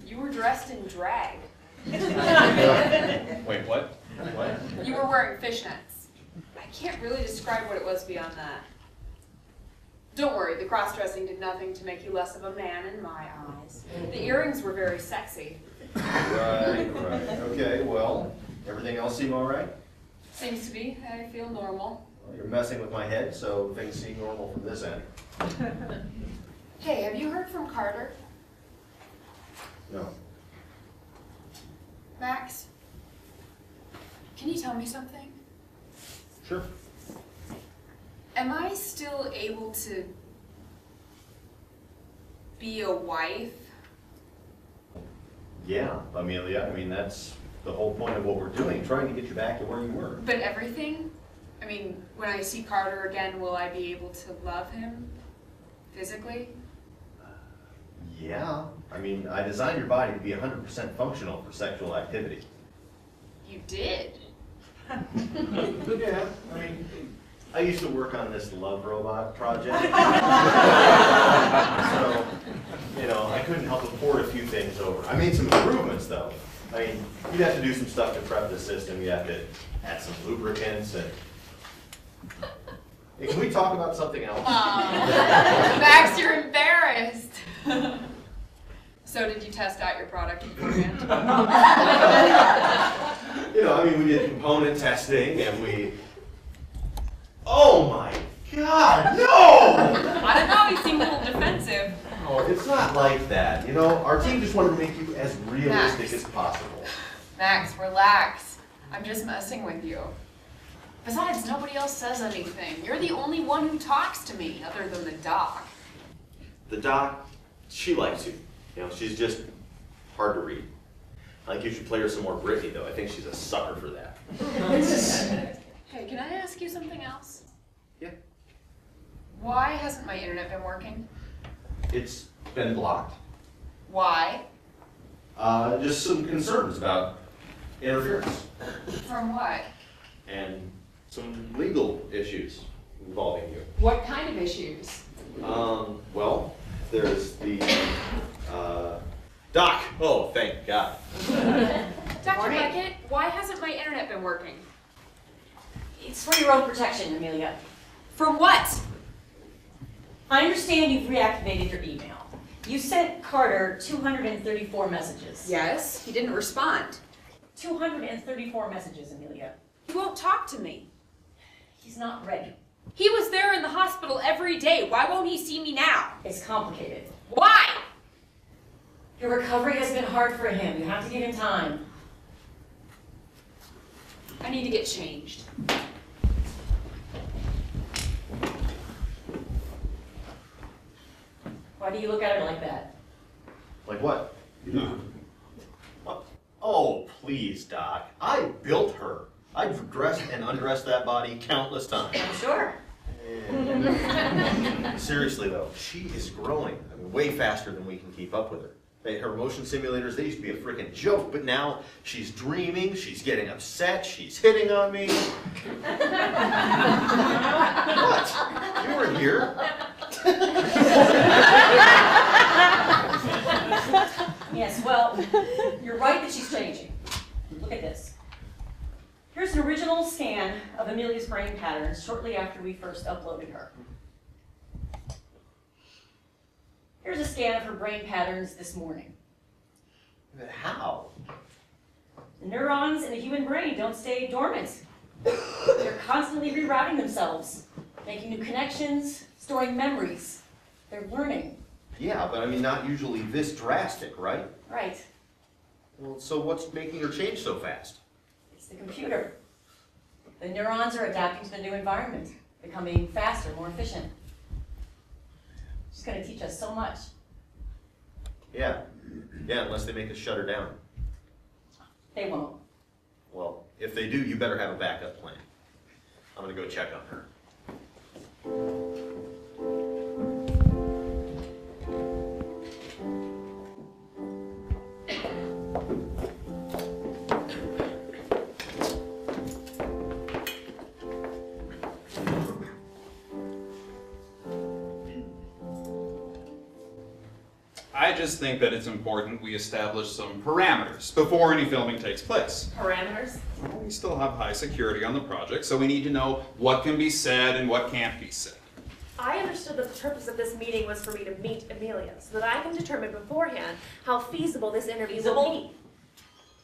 You were dressed in drag. Wait, what? What? You were wearing fishnets. I can't really describe what it was beyond that. Don't worry, the cross-dressing did nothing to make you less of a man in my eyes. The earrings were very sexy. Right. Okay, well, everything else seem all right? Seems to be. I feel normal. Well, you're messing with my head, so things seem normal from this end. Hey, have you heard from Carter? No. Max? Can you tell me something? Sure. Am I still able to be a wife? Yeah, Amelia, I mean, that's the whole point of what we're doing, trying to get you back to where you were. But everything? I mean, when I see Carter again, will I be able to love him physically? Yeah, I mean, I designed your body to be 100% functional for sexual activity. You did? Yeah, I mean, I used to work on this love robot project. So, you know, I couldn't help but port a few things over. I made some improvements, though. I mean, you'd have to do some stuff to prep the system. You have to add some lubricants and... Hey, can we talk about something else? Max, you're embarrassed. So did you test out your product beforehand? You know, I mean, we did component testing and we... Oh my God, no! I don't know, you seem a little defensive. No, it's not like that. You know, our team just wanted to make you as realistic Max. as possible. Max, relax. I'm just messing with you. Besides, nobody else says anything. You're the only one who talks to me, other than the doc. The doc, she likes you. You know, she's just hard to read. I think you should play her some more Britney, though. I think she's a sucker for that. Hey, can I ask you something else? Yeah. Why hasn't my internet been working? It's been blocked. Why? Just some concerns about interference From what? and some legal issues involving you. What kind of issues? Well, there's the, Doc! Oh, thank God. Dr. Beckett, why hasn't my internet been working? It's for your own protection, Amelia. From what? I understand you've reactivated your email. You sent Carter 234 messages. Yes, he didn't respond. 234 messages, Amelia. He won't talk to me. He's not ready. He was there in the hospital every day. Why won't he see me now? It's complicated. Why? Your recovery has been hard for him. You have to give him time. I need to get changed. Why do you look at her like that? Like what? What? Oh, please, Doc. I built her. I've dressed and undressed that body countless times. I'm sure. Seriously, though, she is growing. I mean, way faster than we can keep up with her. Hey, her motion simulators, they used to be a freaking joke, but now she's dreaming, she's getting upset, she's hitting on me. What? You weren't here. Yes, well, you're right that she's changing. Look at this. Here's an original scan of Amelia's brain patterns shortly after we first uploaded her. Here's a scan of her brain patterns this morning. How? The neurons in the human brain don't stay dormant. They're constantly rerouting themselves, making new connections, storing memories. They're learning. Yeah, but I mean, not usually this drastic, right? Right. Well, so what's making her change so fast? It's the computer. The neurons are adapting to the new environment, becoming faster, more efficient. She's going to teach us so much. Yeah, unless they make us shut her down. They won't. Well, if they do, you better have a backup plan. I'm gonna go check on her. I just think that it's important we establish some parameters before any filming takes place. Parameters? Well, we still have high security on the project, so we need to know what can be said and what can't be said. I understood that the purpose of this meeting was for me to meet Amelia, so that I can determine beforehand how feasible this interview will be.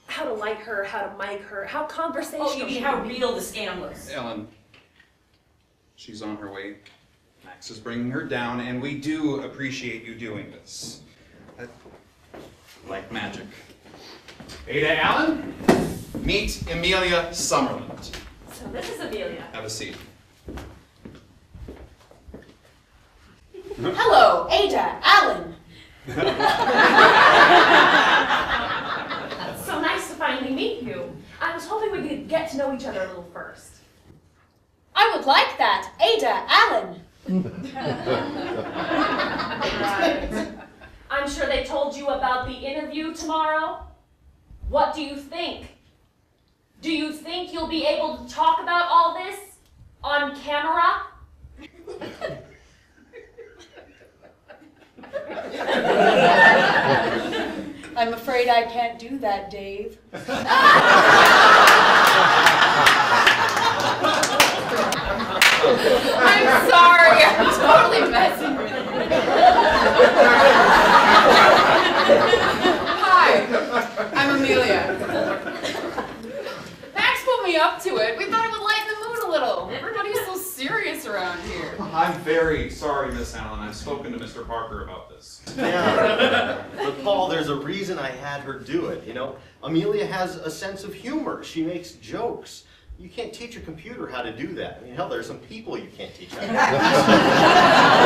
How to like her, how to mic her, how conversational. Oh, you mean how real the scam looks? Ellen, she's on her way. Max is bringing her down, and we do appreciate you doing this. Like magic. Ada Allen, meet Amelia Summerland. So this is Amelia. Have a seat. Hello, Ada Allen. So nice to finally meet you. I was hoping we could get to know each other a little first. I would like that, Ada Allen. Right. I'm sure they told you about the interview tomorrow. What do you think? Do you think you'll be able to talk about all this on camera? I'm afraid I can't do that, Dave. I'm sorry, I'm totally messing with you. Hi, I'm Amelia. Max put me up to it. We thought it would lighten the mood a little. Everybody's so serious around here. I'm very sorry, Miss Allen. I've spoken to Mr. Parker about this. Yeah, but Paul, there's a reason I had her do it, you know? Amelia has a sense of humor. She makes jokes. You can't teach a computer how to do that. I mean, hell, there's some people you can't teach how to do that.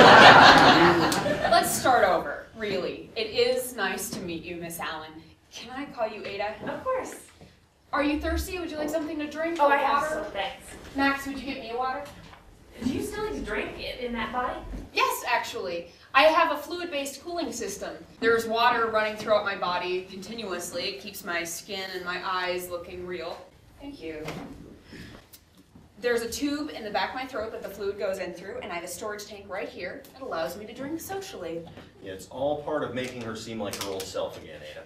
Let's start over, really. It is nice to meet you, Miss Allen. Can I call you Ada? Of course. Are you thirsty? Would you like something to drink? Oh, or I have water? some, thanks. Max, would you get me a water? Do you still need to drink in that body? Yes, actually. I have a fluid-based cooling system. There's water running throughout my body continuously. It keeps my skin and my eyes looking real. Thank you. There's a tube in the back of my throat that the fluid goes in through, and I have a storage tank right here that allows me to drink socially. Yeah, it's all part of making her seem like her old self again, Ada.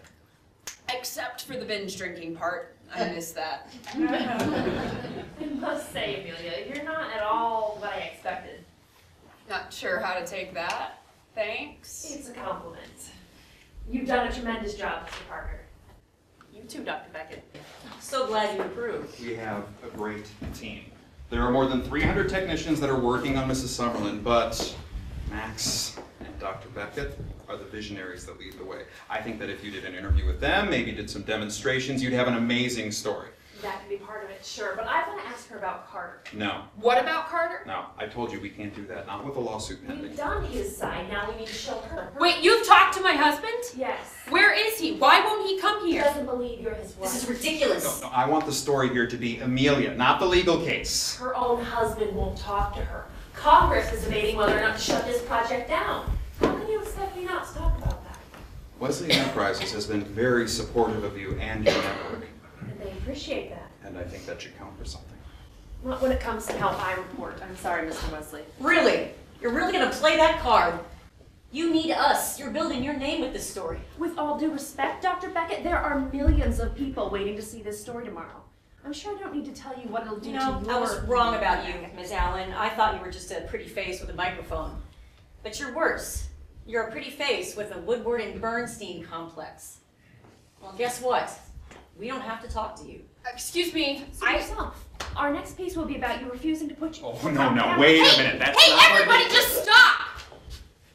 Except for the binge drinking part. I miss that. I must say, Amelia, you're not at all what I expected. Not sure how to take that. Thanks. It's a compliment. You've done a tremendous job, Mr. Parker. You too, Dr. Beckett. So glad you approved. We have a great team. There are more than 300 technicians that are working on Mrs. Summerland, but Max and Dr. Beckett are the visionaries that lead the way. I think that if you did an interview with them, maybe did some demonstrations, you'd have an amazing story. That could be part of it, sure, but I want to ask her about Carter. No, What about Carter? no, I told you we can't do that, not with a lawsuit pending. We've done his side, now we need to show her. Wait, you've talked to my husband? Yes. Where is he? Why won't he come He here? doesn't believe you're his wife. This is ridiculous. No, I want the story here to be Amelia, not the legal case. Her own husband won't talk to her. Congress is debating whether or not to shut this project down. How can you expect me not to talk about that? Wesley Enterprises has been very supportive of you and your network, And they appreciate that. and I think that should count for something. Not when it comes to how I report. I'm sorry, Mr. Wesley. Really? You're really gonna play that card? You need us. You're building your name with this story. With all due respect, Dr. Beckett, there are millions of people waiting to see this story tomorrow. I'm sure I don't need to tell you what it'll do You know, to your... I was wrong about you, Ms. Allen. I thought you were just a pretty face with a microphone. But you're worse. You're a pretty face with a Woodward and Bernstein complex. Well, guess what? We don't have to talk to you. Excuse me, Yourself. Our next piece will be about you refusing to put your... Oh, no, wait a minute. That's Hey, not everybody, just stop!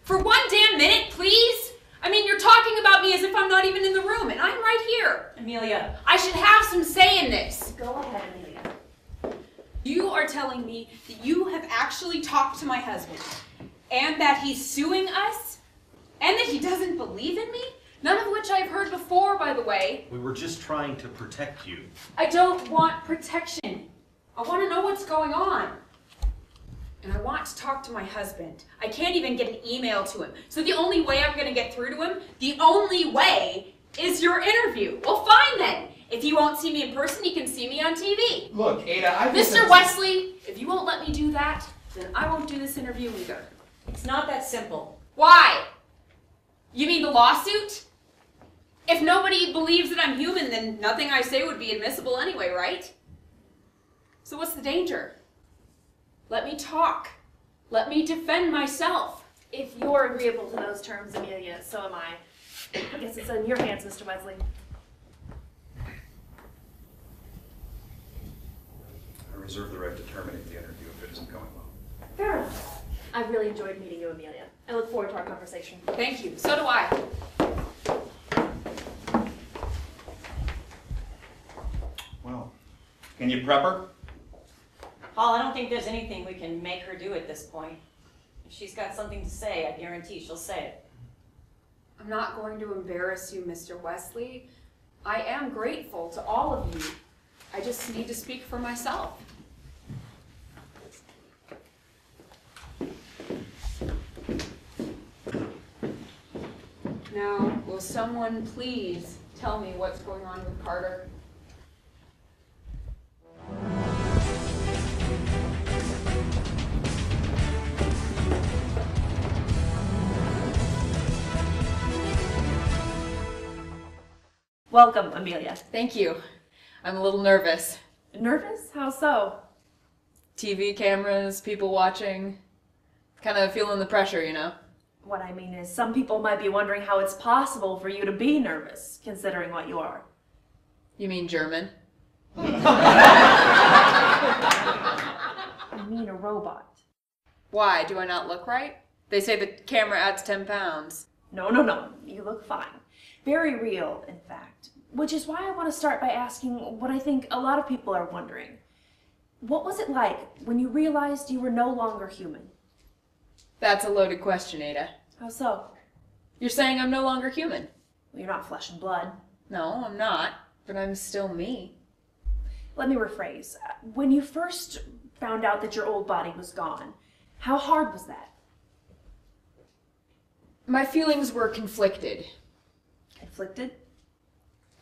For one damn minute, please? I mean, you're talking about me as if I'm not even in the room, and I'm right here. Amelia. I should have some say in this. Go ahead, Amelia. You are telling me that you have actually talked to my husband, and that he's suing us, and that he doesn't believe in me? None of which I've heard before, by the way. We were just trying to protect you. I don't want protection. I want to know what's going on. And I want to talk to my husband. I can't even get an email to him. So the only way I'm going to get through to him, the only way, is your interview. Well, fine then. If he won't see me in person, he can see me on TV. Look, Ada, I think Mr. Wesley, if you won't let me do that, then I won't do this interview either. It's not that simple. Why? You mean the lawsuit? If nobody believes that I'm human, then nothing I say would be admissible anyway, right? So what's the danger? Let me talk. Let me defend myself. If you're agreeable to those terms, Amelia, so am I. I guess it's in your hands, Mr. Wesley. I reserve the right to terminate the interview if it isn't going well. Fair enough. I've really enjoyed meeting you, Amelia. I look forward to our conversation. Thank you. So do I. Well, can you prep her? Paul, I don't think there's anything we can make her do at this point. If she's got something to say, I guarantee she'll say it. I'm not going to embarrass you, Mr. Wesley. I am grateful to all of you. I just need to speak for myself. Now, will someone please tell me what's going on with Carter? Welcome, Amelia. Thank you. I'm a little nervous. Nervous? How so? TV cameras, people watching. Kind of feeling the pressure, you know? What I mean is, some people might be wondering how it's possible for you to be nervous, considering what you are. You mean German? I mean a robot. Why? Do I not look right? They say the camera adds 10 pounds. No. You look fine. Very real, in fact. Which is why I want to start by asking what I think a lot of people are wondering. What was it like when you realized you were no longer human? That's a loaded question, Ada. How so? You're saying I'm no longer human? Well, you're not flesh and blood. No, I'm not. But I'm still me. Let me rephrase. When you first found out that your old body was gone, how hard was that? My feelings were conflicted. Conflicted?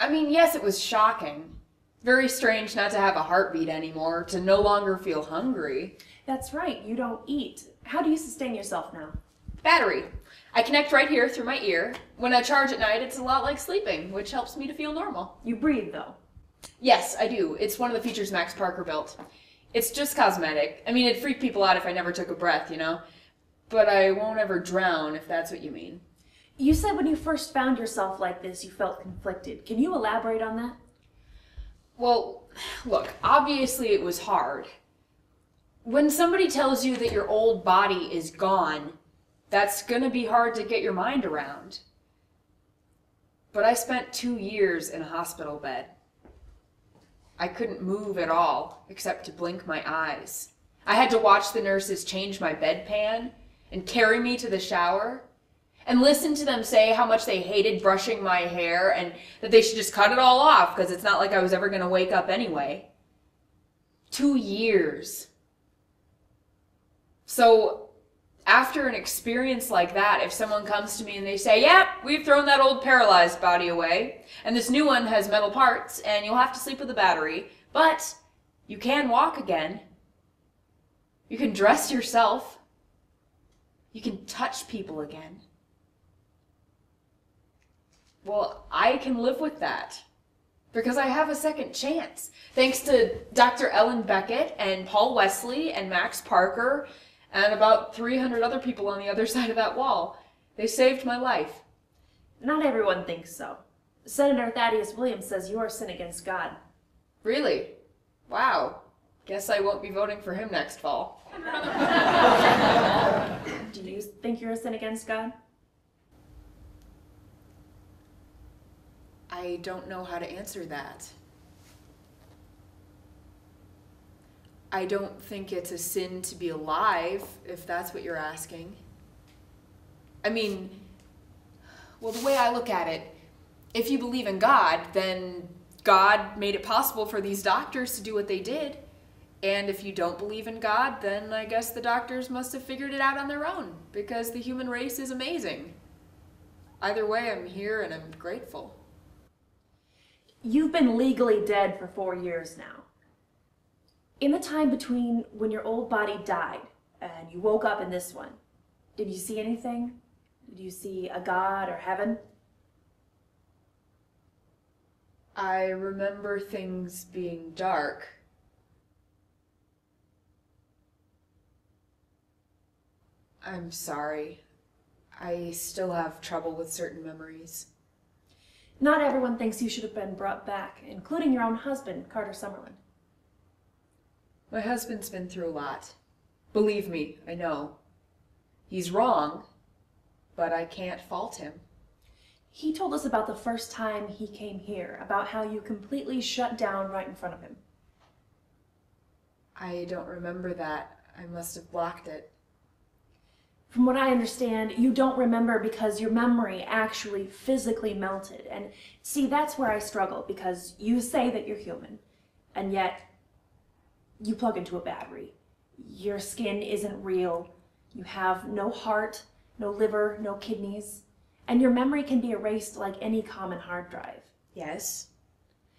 I mean, yes, it was shocking. Very strange not to have a heartbeat anymore, to no longer feel hungry. That's right, you don't eat. How do you sustain yourself now? Battery. I connect right here through my ear. When I charge at night, it's a lot like sleeping, which helps me to feel normal. You breathe, though. Yes, I do. It's one of the features Max Parker built. It's just cosmetic. I mean, it'd freak people out if I never took a breath, you know? But I won't ever drown, if that's what you mean. You said when you first found yourself like this, you felt conflicted. Can you elaborate on that? Well, look, obviously it was hard. When somebody tells you that your old body is gone, that's gonna be hard to get your mind around. But I spent 2 years in a hospital bed. I couldn't move at all, except to blink my eyes. I had to watch the nurses change my bedpan and carry me to the shower and listen to them say how much they hated brushing my hair and that they should just cut it all off because it's not like I was ever going to wake up anyway. 2 years. So after an experience like that, if someone comes to me and they say, yeah, we've thrown that old paralyzed body away, and this new one has metal parts, and you'll have to sleep with a battery, but you can walk again. You can dress yourself. You can touch people again. Well, I can live with that because I have a second chance. Thanks to Dr. Ellen Beckett and Paul Wesley and Max Parker and about 300 other people on the other side of that wall. They saved my life. Not everyone thinks so. Senator Thaddeus Williams says you're a sin against God. Really? Wow. Guess I won't be voting for him next fall. Do you think you're a sin against God? I don't know how to answer that. I don't think it's a sin to be alive, if that's what you're asking. I mean, well, the way I look at it, if you believe in God, then God made it possible for these doctors to do what they did. And if you don't believe in God, then I guess the doctors must have figured it out on their own, because the human race is amazing. Either way, I'm here and I'm grateful. You've been legally dead for 4 years now. In the time between when your old body died and you woke up in this one, did you see anything? Did you see a God or heaven? I remember things being dark. I'm sorry. I still have trouble with certain memories. Not everyone thinks you should have been brought back, including your own husband, Carter Summerland. My husband's been through a lot. Believe me, I know. He's wrong, but I can't fault him. He told us about the first time he came here, about how you completely shut down right in front of him. I don't remember that. I must have blocked it. From what I understand, you don't remember because your memory actually physically melted. And see, that's where I struggle, because you say that you're human, and yet you plug into a battery. Your skin isn't real. You have no heart, no liver, no kidneys, and your memory can be erased like any common hard drive. Yes?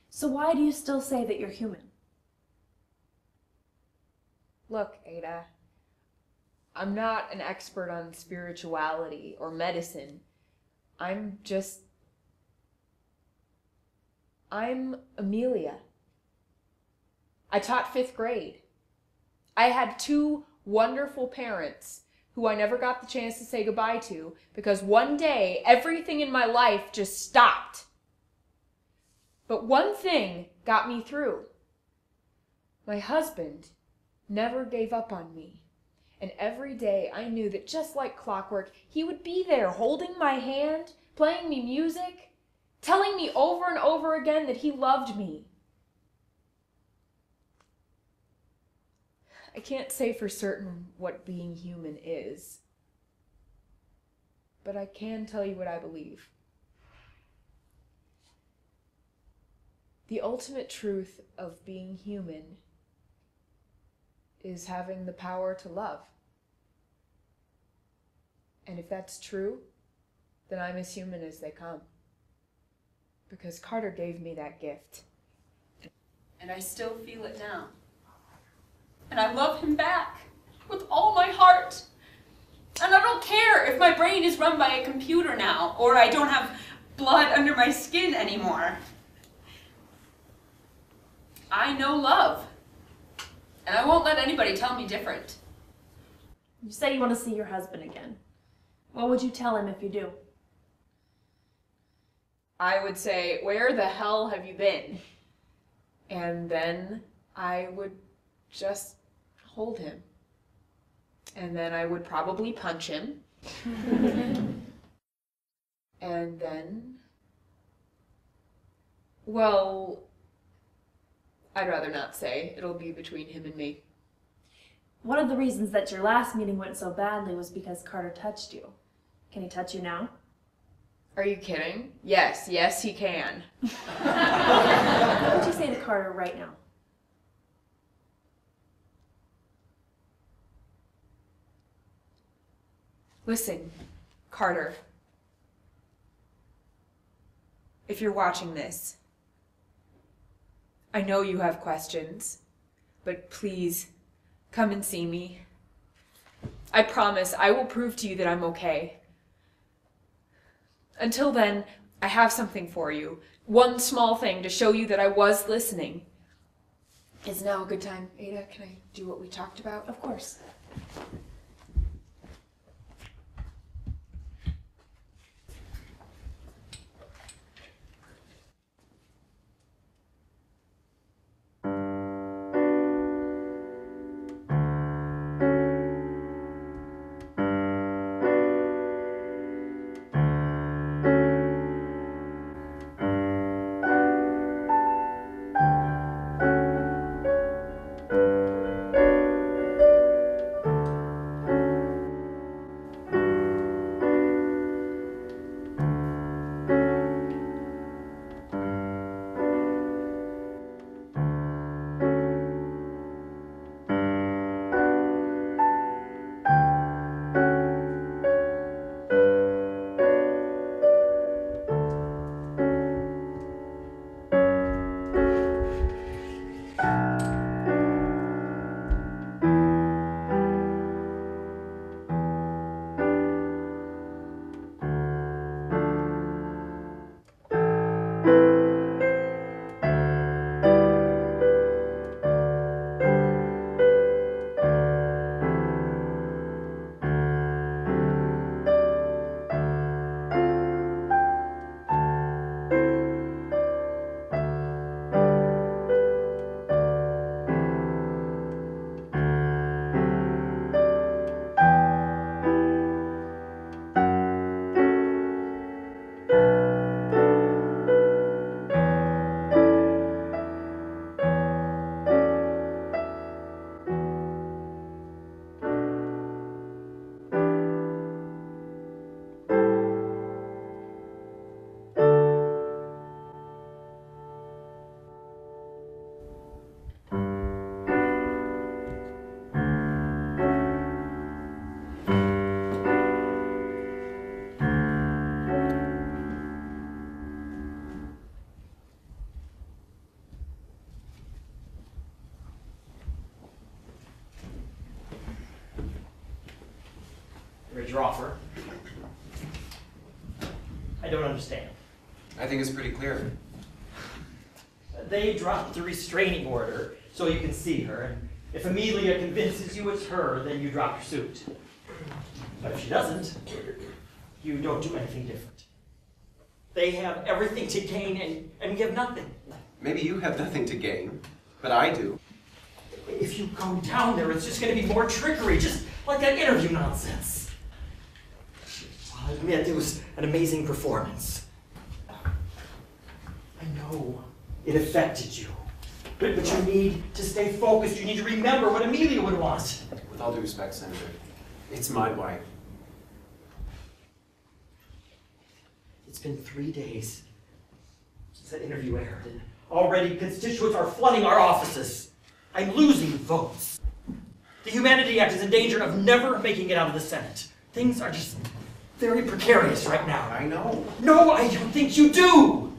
So why do you still say that you're human? Look, Ada, I'm not an expert on spirituality or medicine. I'm Amelia. I taught 5th grade. I had 2 wonderful parents who I never got the chance to say goodbye to because one day everything in my life just stopped. But one thing got me through. My husband never gave up on me. And every day I knew that just like clockwork, he would be there holding my hand, playing me music, telling me over and over again that he loved me. I can't say for certain what being human is, but I can tell you what I believe. The ultimate truth of being human is having the power to love. And if that's true, then I'm as human as they come. Because Carter gave me that gift. And I still feel it now. And I love him back with all my heart. And I don't care if my brain is run by a computer now, or I don't have blood under my skin anymore. I know love. And I won't let anybody tell me different. You say you want to see your husband again. What would you tell him if you do? I would say, where the hell have you been? And then I would just hold him. And then I would probably punch him. And then, well, I'd rather not say. It'll be between him and me. One of the reasons that your last meeting went so badly was because Carter touched you. Can he touch you now? Are you kidding? Yes, yes he can. What would you say to Carter right now? Listen, Carter. If you're watching this, I know you have questions, but please come and see me. I promise I will prove to you that I'm okay. Until then, I have something for you. One small thing to show you that I was listening. Is now a good time, Ada? Can I do what we talked about? Of course. Raise your offer. I don't understand. I think it's pretty clear. They dropped the restraining order so you can see her, and if Amelia convinces you it's her, then you drop your suit. But if she doesn't, you don't do anything different. They have everything to gain, and we have nothing. Maybe you have nothing to gain, but I do. If you go down there, it's just going to be more trickery, just like that interview nonsense. I'll admit, it was an amazing performance. I know it affected you, but you need to stay focused. You need to remember what Amelia would want. With all due respect, Senator, it's my wife. It's been 3 days since that interview aired, and already constituents are flooding our offices. I'm losing votes. The Humanity Act is in danger of never making it out of the Senate. Things are just very precarious right now. I know. No, I don't think you do.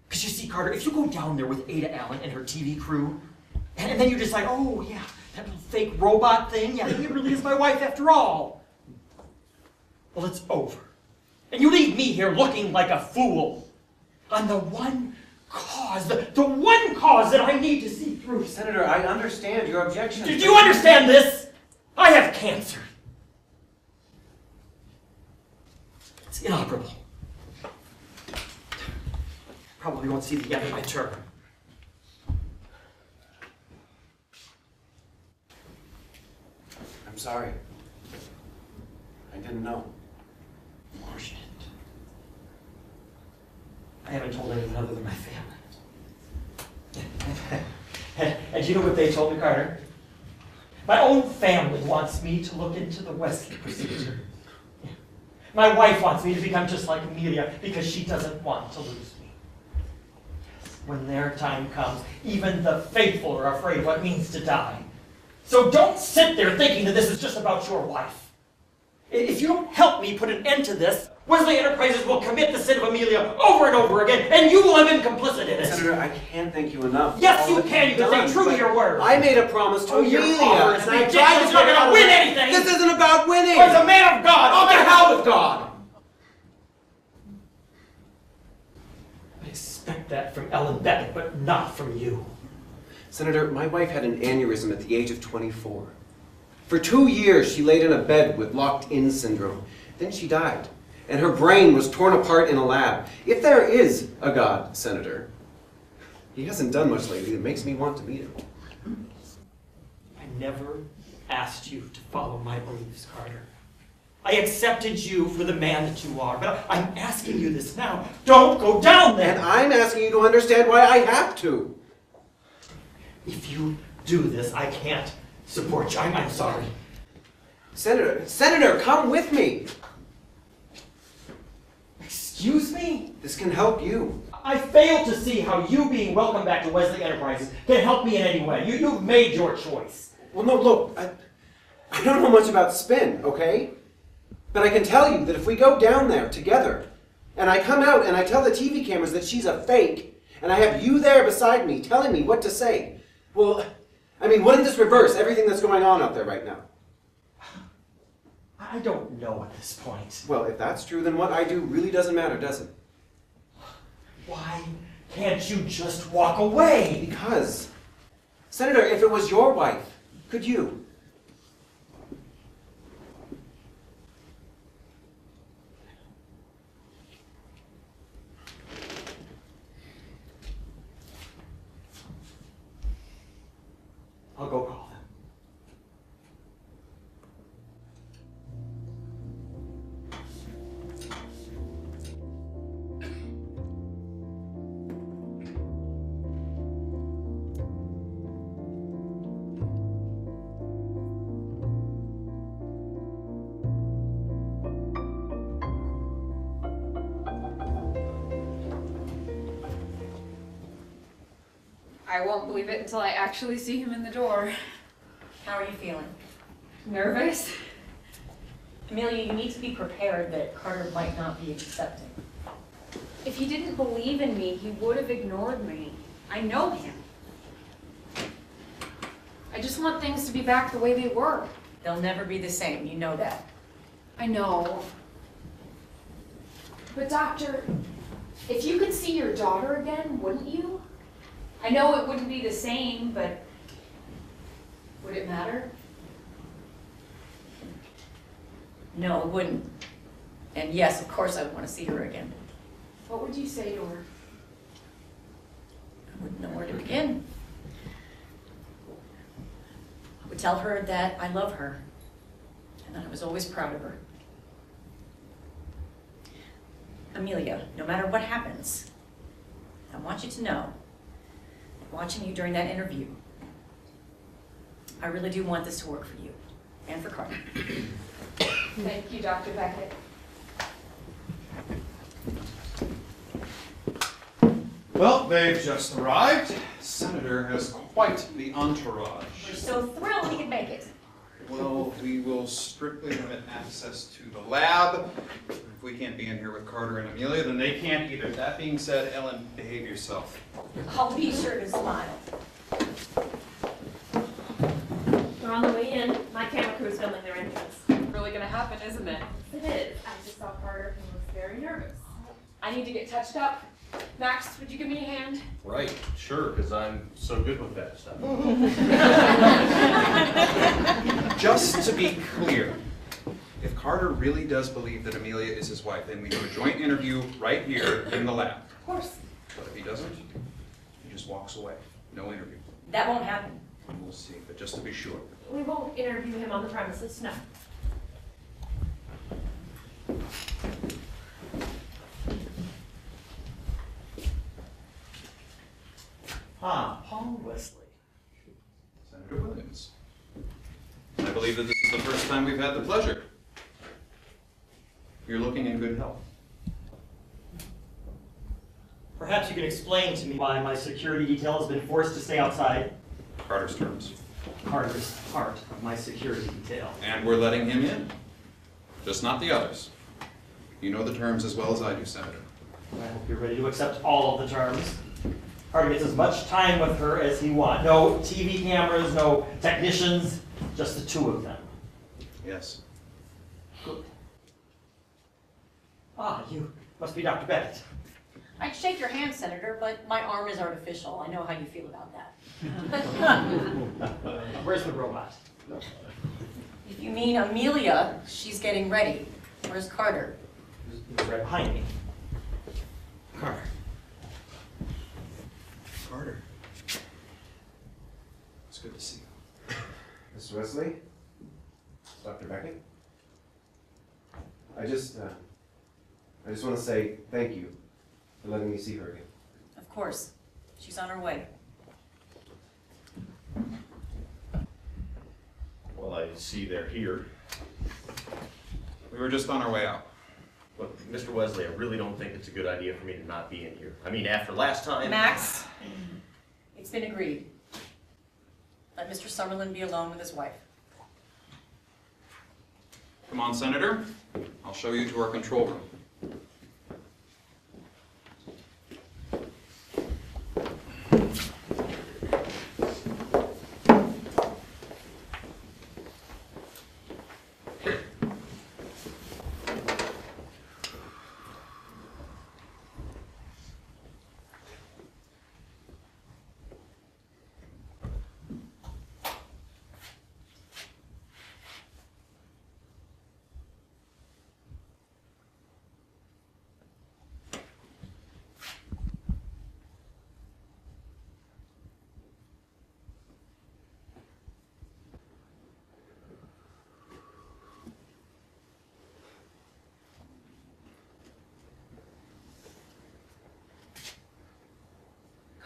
Because you see, Carter, if you go down there with Ada Allen and her TV crew, and then you decide, oh yeah, that little fake robot thing, yeah, it really is my wife after all. Well, it's over. And you leave me here looking like a fool on the one cause, the one cause that I need to see through. Senator, I understand your objection. Did you understand this? I have cancer. It's inoperable. Probably won't see the end of my term. I'm sorry. I didn't know. Of course you didn't. I haven't told anyone other than my family. And you know what they told me, Carter? My own family wants me to look into the Wesley procedure. My wife wants me to become just like Amelia because she doesn't want to lose me. When their time comes, even the faithful are afraid what it means to die. So don't sit there thinking that this is just about your wife. If you don't help me put an end to this, Wesley Enterprises will commit the sin of Amelia over and over again, and you will have been complicit in it. Senator, I can't thank you enough. Yes, you can. You can stay true to your word. I made a promise to Amelia, your offer is and I ridiculous. tried to You're not get going to win anything. This isn't about winning. As a man of God, Oh, to hell with God. I expect that from Ellen Beckett, but not from you. Senator, my wife had an aneurysm at the age of 24. For 2 years, she laid in a bed with locked-in syndrome. Then she died, and her brain was torn apart in a lab. If there is a God, Senator, he hasn't done much lately that makes me want to meet him. I never asked you to follow my beliefs, Carter. I accepted you for the man that you are, but I'm asking you this now. Don't go down there! And I'm asking you to understand why I have to. If you do this, I can't support you. I'm sorry. Senator, come with me. Excuse me? This can help you. I fail to see how you being welcome back to Wesley Enterprises can help me in any way. You've made your choice. Well, no, look, I don't know much about spin, okay? But I can tell you that if we go down there together, and I come out and I tell the TV cameras that she's a fake, and I have you there beside me telling me what to say, well, I mean, wouldn't this reverse everything that's going on out there right now? I don't know at this point. Well, if that's true, then what I do really doesn't matter, does it? Why can't you just walk away? Because, Senator, if it was your wife, could you? I'll go call them. I won't believe it until I actually see him in the door. How are you feeling? Nervous? Amelia, you need to be prepared that Carter might not be accepting. If he didn't believe in me, he would have ignored me. I know him. I just want things to be back the way they were. They'll never be the same, you know that. I know. But doctor, if you could see your daughter again, wouldn't you? I know it wouldn't be the same, but would it matter? No, it wouldn't. And yes, of course I want to see her again. What would you say to her? I wouldn't know where to begin. I would tell her that I love her and that I was always proud of her. Amelia, no matter what happens, I want you to know, watching you during that interview, I really do want this to work for you and for Carter. Thank you, Dr. Beckett. Well, they've just arrived. Senator has quite the entourage. We're so thrilled he could make it. Well, we will strictly limit access to the lab. If we can't be in here with Carter and Amelia, then they can't either. That being said, Ellen, behave yourself. I'll be sure to smile. They're on the way in. My camera crew is filming their entrance. Really gonna happen, isn't it? It is. I just saw Carter and looks very nervous. I need to get touched up. Max, would you give me a hand? Right, sure, because I'm so good with that stuff. Just to be clear, if Carter really does believe that Amelia is his wife, then we do a joint interview right here in the lab. Of course. But if he doesn't, he just walks away. No interview. That won't happen. We'll see, but just to be sure. We won't interview him on the premises, no. Paul Wesley. Senator Williams. I believe that this is the first time we've had the pleasure. You're looking in good health. Perhaps you can explain to me why my security detail has been forced to stay outside. Carter's terms. Carter's part of my security detail. And we're letting him in. just not the others. You know the terms as well as I do, Senator. I hope you're ready to accept all of the terms. Carter gets as much time with her as he wants. No TV cameras, no technicians, just the two of them. Yes. Good. Ah, you must be Dr. Beckett. I'd shake your hand, Senator, but my arm is artificial. I know how you feel about that. Where's the robot? If you mean Amelia, she's getting ready. Where's Carter? He's right behind me. Carter. Carter. It's good to see you. Mr. Wesley? Dr. Beckett? I just want to say thank you for letting me see her again. Of course. She's on her way. Well, I see they're here. We were just on our way out. Look, Mr. Wesley, I really don't think it's a good idea for me to not be in here. I mean, after last time... Max, it's been agreed. Let Mr. Summerland be alone with his wife. Come on, Senator. I'll show you to our control room.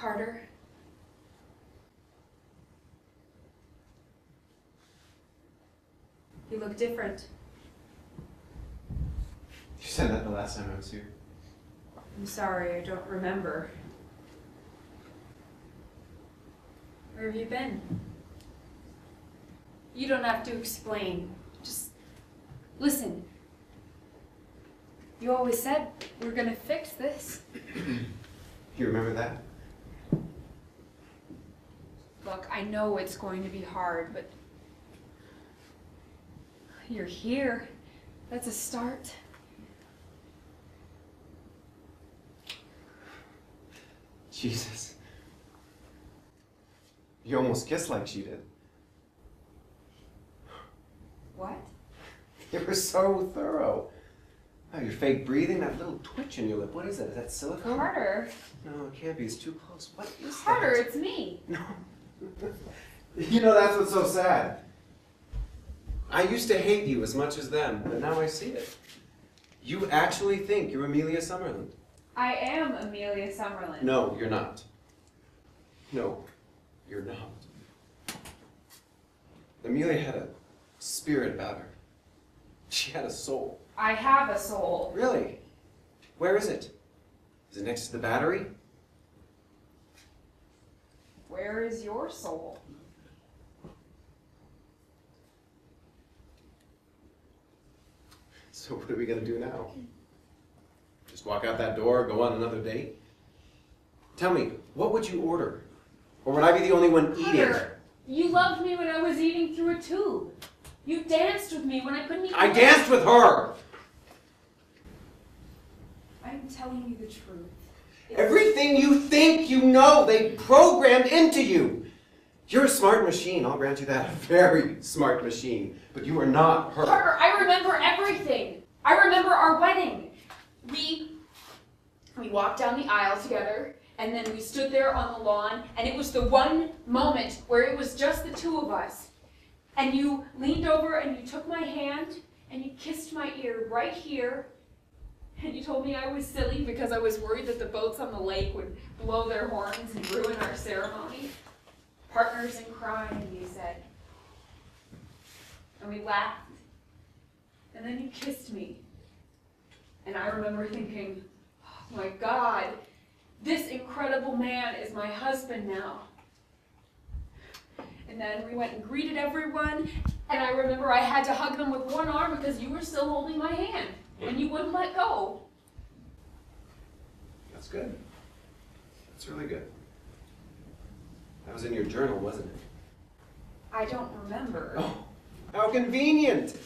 Carter? You look different. You said that the last time I was here. I'm sorry, I don't remember. Where have you been? You don't have to explain. Just listen. You always said we're gonna fix this. You remember that? Look, I know it's going to be hard, but you're here. That's a start. Jesus. You almost kissed like she did. What? You were so thorough. Oh, your fake breathing, that little twitch in your lip. What is that? Is that silicone? Carter. No, it can't be. It's too close. What is Carter, that? it's me. No. You know, that's what's so sad. I used to hate you as much as them, but now I see it. You actually think you're Amelia Summerland. I am Amelia Summerland. No, you're not. No, you're not. Amelia had a spirit about her. She had a soul. I have a soul. Really? Where is it? Is it next to the battery? Where is your soul? So what are we gonna do now? Just walk out that door, go on another date? Tell me, what would you order? Or would I be the only one eating? Carter, you loved me when I was eating through a tube. You danced with me when I couldn't even... I danced with her! I'm telling you the truth. Everything you think you know, they programmed into you. You're a smart machine, I'll grant you that. A very smart machine. But you are not her. Carter, I remember everything. I remember our wedding. We walked down the aisle together, and then we stood there on the lawn, and it was the one moment where it was just the two of us. And you leaned over and you took my hand, and you kissed my ear right here. And you told me I was silly because I was worried that the boats on the lake would blow their horns and ruin our ceremony. Partners in crime, you said. And we laughed. And then you kissed me. And I remember thinking, oh my God, this incredible man is my husband now. And then we went and greeted everyone, And I remember I had to hug them with one arm because you were still holding my hand, and you wouldn't let go. That's good. That's really good. That was in your journal, wasn't it? I don't remember. Oh, how convenient!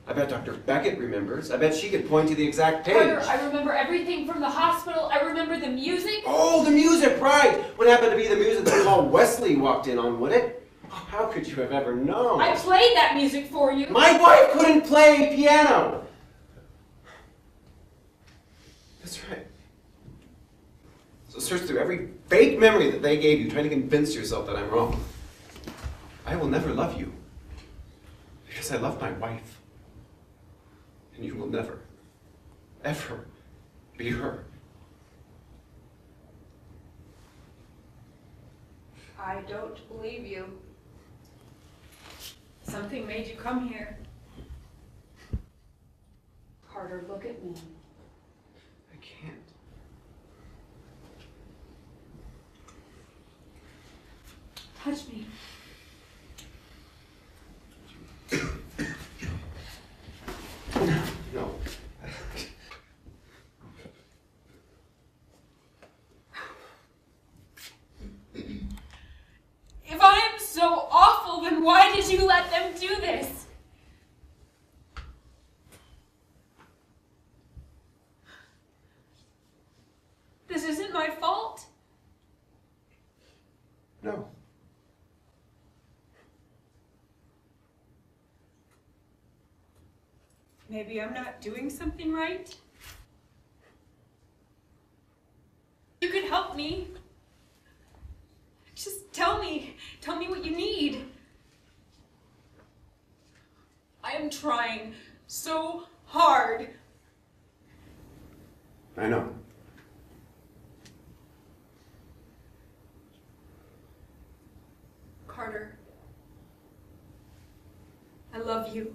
I bet Dr. Beckett remembers. I bet she could point to the exact page. Carter, I remember everything from the hospital. I remember the music. Oh, the music, right! Would happen to be the music that Paul Wesley walked in on, would it? Oh, how could you have ever known? I played that music for you. My wife couldn't play piano! That's right. So search through every fake memory that they gave you, trying to convince yourself that I'm wrong. I will never love you, because I love my wife. And you will never, ever be her. I don't believe you. Something made you come here. Carter, look at me. I can't. Touch me. No. If I am so awful, then why did you let them do this? This isn't my fault. No. Maybe I'm not doing something right. You could help me. Just tell me what you need. I am trying so hard. I know. Carter, I love you.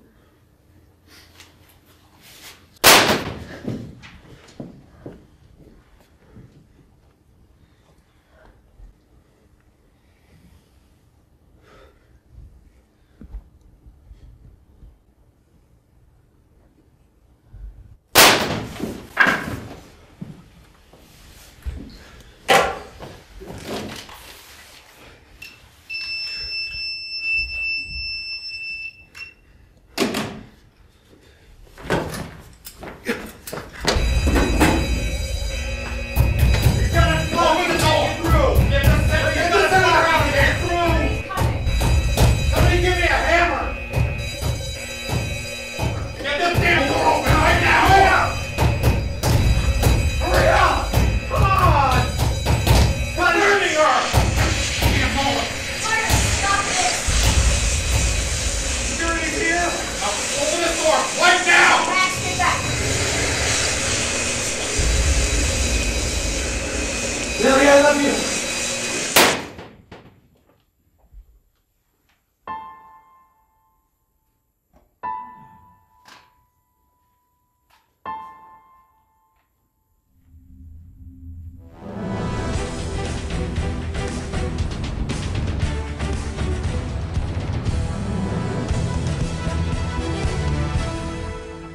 Amelia, I love you!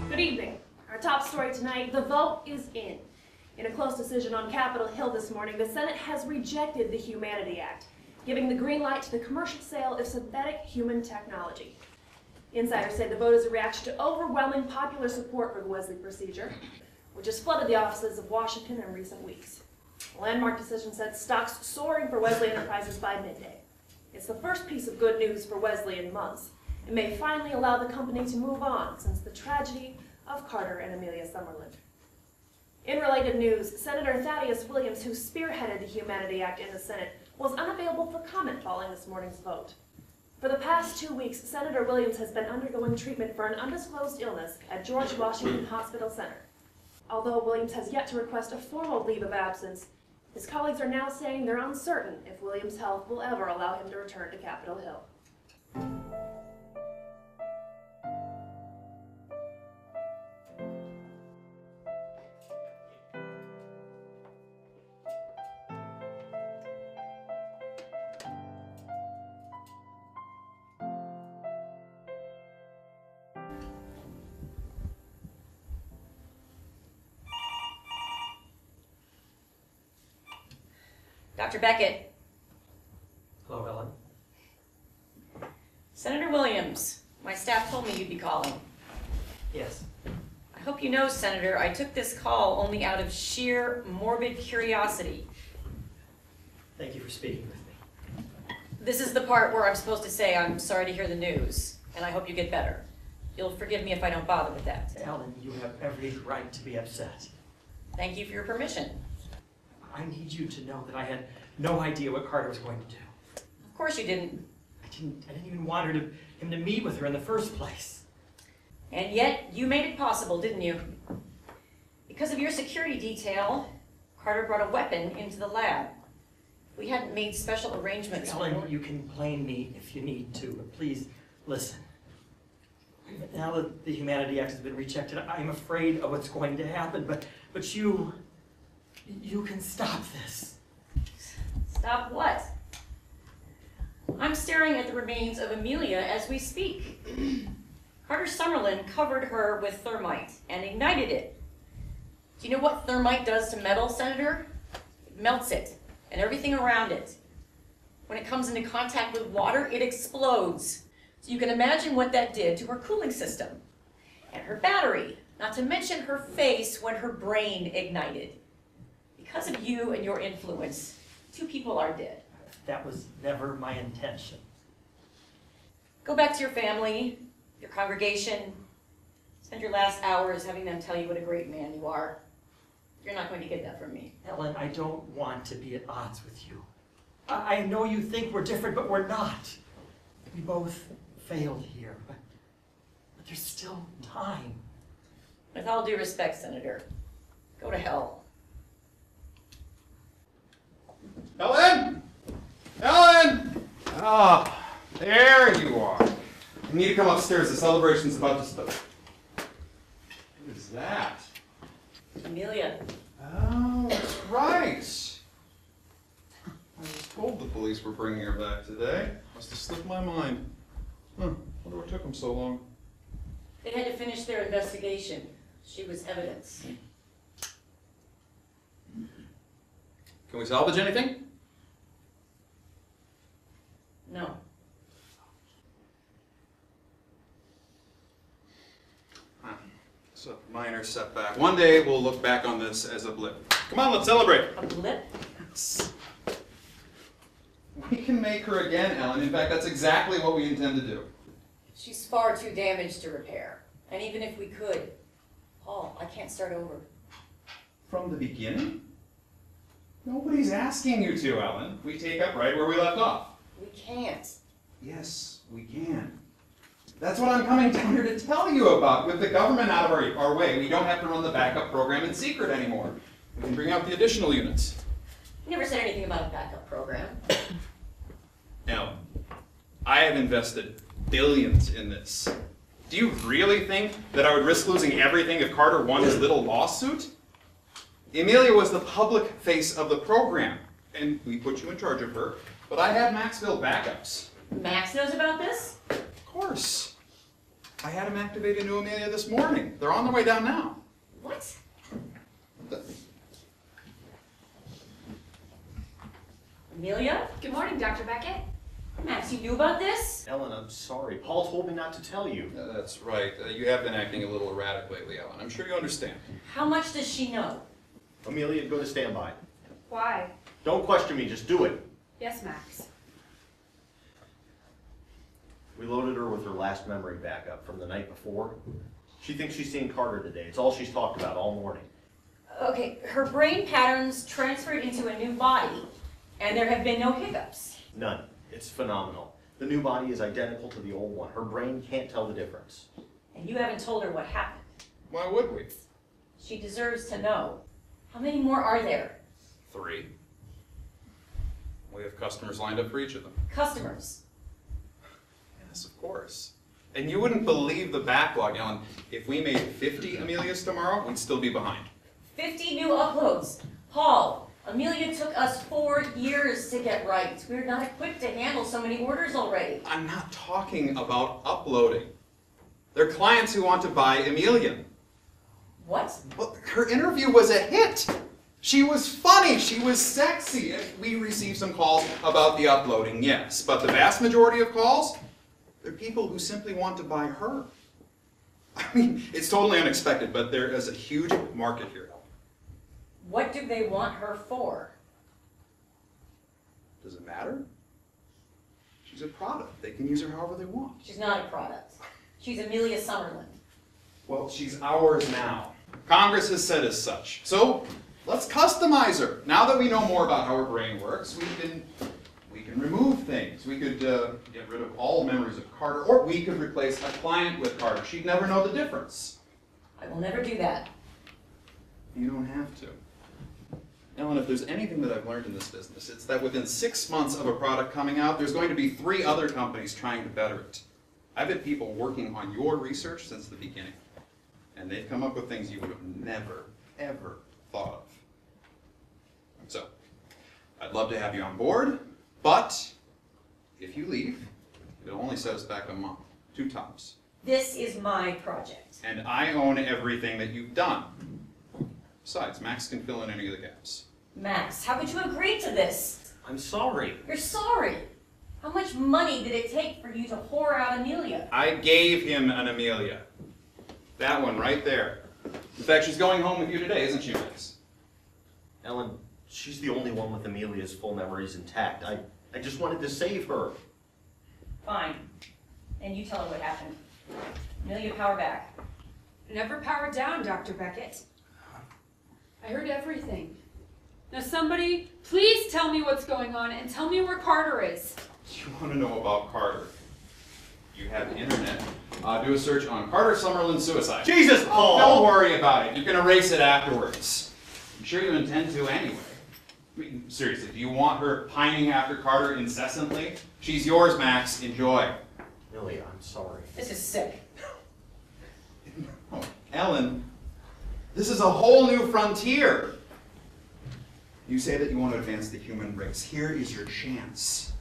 Good evening. Our top story tonight, the vote is in. In a close decision on Capitol Hill this morning, the Senate has rejected the Humanity Act, giving the green light to the commercial sale of synthetic human technology. Insiders say the vote is a reaction to overwhelming popular support for the Wesley procedure, which has flooded the offices of Washington in recent weeks. The landmark decision sent stocks soaring for Wesley Enterprises by midday. It's the first piece of good news for Wesley in months. It may finally allow the company to move on since the tragedy of Carter and Amelia Summerland. In related news, Senator Thaddeus Williams, who spearheaded the Humanity Act in the Senate, was unavailable for comment following this morning's vote. For the past 2 weeks, Senator Williams has been undergoing treatment for an undisclosed illness at George Washington Hospital Center. Although Williams has yet to request a formal leave of absence, his colleagues are now saying they're uncertain if Williams' health will ever allow him to return to Capitol Hill. Dr. Beckett. Hello, Ellen. Senator Williams, my staff told me you'd be calling. Yes. I hope you know, Senator, I took this call only out of sheer morbid curiosity. Thank you for speaking with me. This is the part where I'm supposed to say I'm sorry to hear the news, and I hope you get better. You'll forgive me if I don't bother with that. Ellen, you have every right to be upset. Thank you for your permission. I need you to know that I had no idea what Carter was going to do. Of course you didn't. I didn't even want him to meet with her in the first place. And yet, you made it possible, didn't you? Because of your security detail, Carter brought a weapon into the lab. We hadn't made special arrangements. Ellen, you can blame me if you need to, but please listen. Now that the Humanity Act has been rejected, I'm afraid of what's going to happen, but you can stop this. Stop what? I'm staring at the remains of Amelia as we speak. Carter Summerland covered her with thermite and ignited it. Do you know what thermite does to metal, Senator? It melts it and everything around it. When it comes into contact with water, it explodes. So you can imagine what that did to her cooling system and her battery, not to mention her face when her brain ignited. Because of you and your influence, 2 people are dead. That was never my intention. Go back to your family, your congregation. Spend your last hours having them tell you what a great man you are. You're not going to get that from me. Ellen, I don't want to be at odds with you. I know you think we're different, but we're not. We both failed here, but there's still time. With all due respect, Senator, go to hell. Ellen! Ellen! Ah, there you are. You need to come upstairs. The celebration's about to start. What is that? Amelia. Oh, that's right. I was told the police were bringing her back today. Must have slipped my mind. Wonder what took them so long. They had to finish their investigation. She was evidence. Can we salvage anything? No. It's a minor setback. One day we'll look back on this as a blip. Come on, let's celebrate. A blip? We can make her again, Ellen. In fact, that's exactly what we intend to do. She's far too damaged to repair. And even if we could, Paul, I can't start over. From the beginning? Nobody's asking you to, Ellen. We take up right where we left off. We can't. Yes, we can. That's what I'm coming down here to tell you about. With the government out of our way, we don't have to run the backup program in secret anymore. We can bring out the additional units. You never said anything about a backup program. Now, I have invested billions in this. Do you really think that I would risk losing everything if Carter won his little lawsuit? Amelia was the public face of the program, and we put you in charge of her, but I had Maxville backups. Max knows about this? Of course. I had him activate a new Amelia this morning. They're on their way down now. What? Amelia? Good morning, Dr. Beckett. Max, you knew about this? Ellen, I'm sorry. Paul told me not to tell you. That's right. You have been acting a little erratic lately, Ellen. I'm sure you understand. How much does she know? Amelia, go to standby. Why? Don't question me, just do it. Yes, Max. We loaded her with her last memory backup from the night before. She thinks she's seen Carter today. It's all she's talked about all morning. Okay, her brain patterns transferred into a new body, and there have been no hiccups. None. It's phenomenal. The new body is identical to the old one. Her brain can't tell the difference. And you haven't told her what happened. Why would we? She deserves to know. How many more are there? 3. We have customers lined up for each of them. Customers. Yes, of course. And you wouldn't believe the backlog, Ellen. If we made 50 Amelias tomorrow, we'd still be behind. 50 new uploads. Paul, Amelia took us 4 years to get right. We're not equipped to handle so many orders already. I'm not talking about uploading. They're clients who want to buy Amelia. What? Well, her interview was a hit. She was funny, she was sexy. We received some calls about the uploading, yes, but the vast majority of calls, they're people who simply want to buy her. I mean, it's totally unexpected, but there is a huge market here. What do they want her for? Does it matter? She's a product. They can use her however they want. She's not a product. She's Amelia Summerland. Well, she's ours now. Congress has said as such. So, let's customize her. Now that we know more about how her brain works, we can remove things. We could get rid of all memories of Carter, or we could replace a client with Carter. She'd never know the difference. I will never do that. You don't have to. Ellen, if there's anything that I've learned in this business, it's that within 6 months of a product coming out, there's going to be 3 other companies trying to better it. I've had people working on your research since the beginning, and they've come up with things you would have never, ever thought of. So, I'd love to have you on board, but if you leave, it'll only set us back a month, 2 tops. This is my project. And I own everything that you've done. Besides, Max can fill in any of the gaps. Max, how could you agree to this? I'm sorry. You're sorry. How much money did it take for you to whore out Amelia? I gave him an Amelia. That one right there. In fact, she's going home with you today, isn't she, Max? Ellen, she's the only one with Amelia's full memories intact. I just wanted to save her. Fine. And you tell her what happened. Amelia, power back. Never power down, Dr. Beckett. I heard everything. Now somebody, please tell me what's going on and tell me where Carter is. You want to know about Carter? You have the internet. Do a search on Carter Summerland suicide. Jesus, Paul! Don't worry about it. You can erase it afterwards. I'm sure you intend to anyway. I mean, seriously, do you want her pining after Carter incessantly? She's yours, Max. Enjoy. Amelia, I'm sorry. This is sick. Oh, Ellen, this is a whole new frontier. You say that you want to advance the human race. Here is your chance.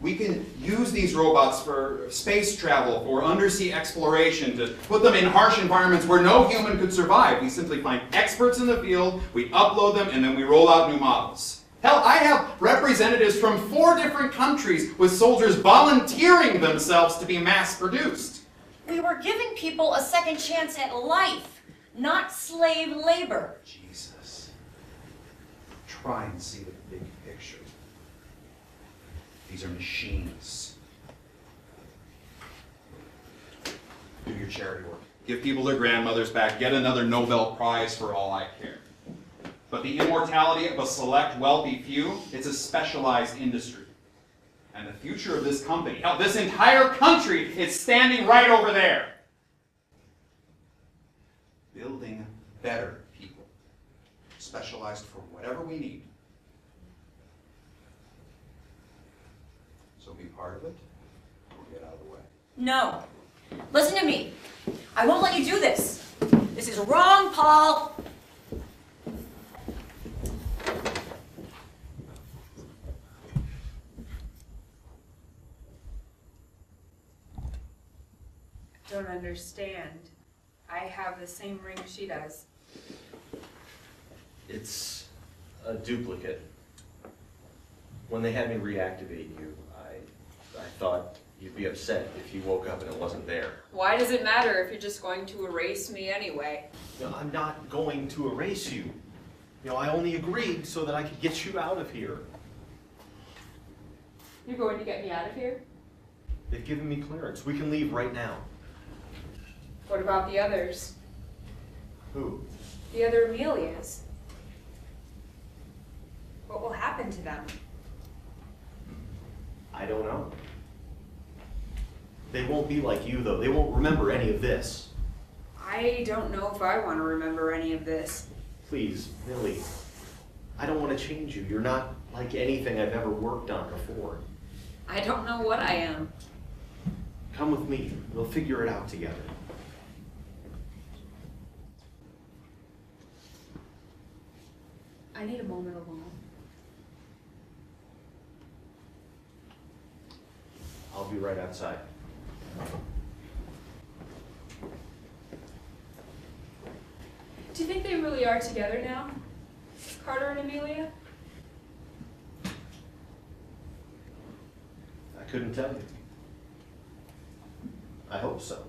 We can use these robots for space travel, for undersea exploration, to put them in harsh environments where no human could survive. We simply find experts in the field, we upload them, and then we roll out new models. Hell, I have representatives from 4 different countries with soldiers volunteering themselves to be mass-produced. We were giving people a second chance at life, not slave labor. Jesus. Try and see the big picture. These are machines. Do your charity work. Give people their grandmothers back. Get another Nobel Prize for all I care. But the immortality of a select wealthy few, it's a specialized industry. And the future of this company, hell, this entire country, is standing right over there. Building better people. Specialized for whatever we need. So be part of it, or get out of the way. No. Listen to me. I won't let you do this. This is wrong, Paul. Don't understand. I have the same ring she does. It's a duplicate. When they had me reactivate you, I thought you'd be upset if you woke up and it wasn't there. Why does it matter if you're just going to erase me anyway? No, I'm not going to erase you. I only agreed so that I could get you out of here. You're going to get me out of here? They've given me clearance. We can leave right now. What about the others? Who? The other Amelias? What will happen to them? I don't know. They won't be like you, though. They won't remember any of this. I don't know if I want to remember any of this. Please, Millie, I don't want to change you. You're not like anything I've ever worked on before. I don't know what I am. Come with me. We'll figure it out together. I need a moment alone. I'll be right outside. Do you think they really are together now? Carter and Amelia? I couldn't tell you. I hope so.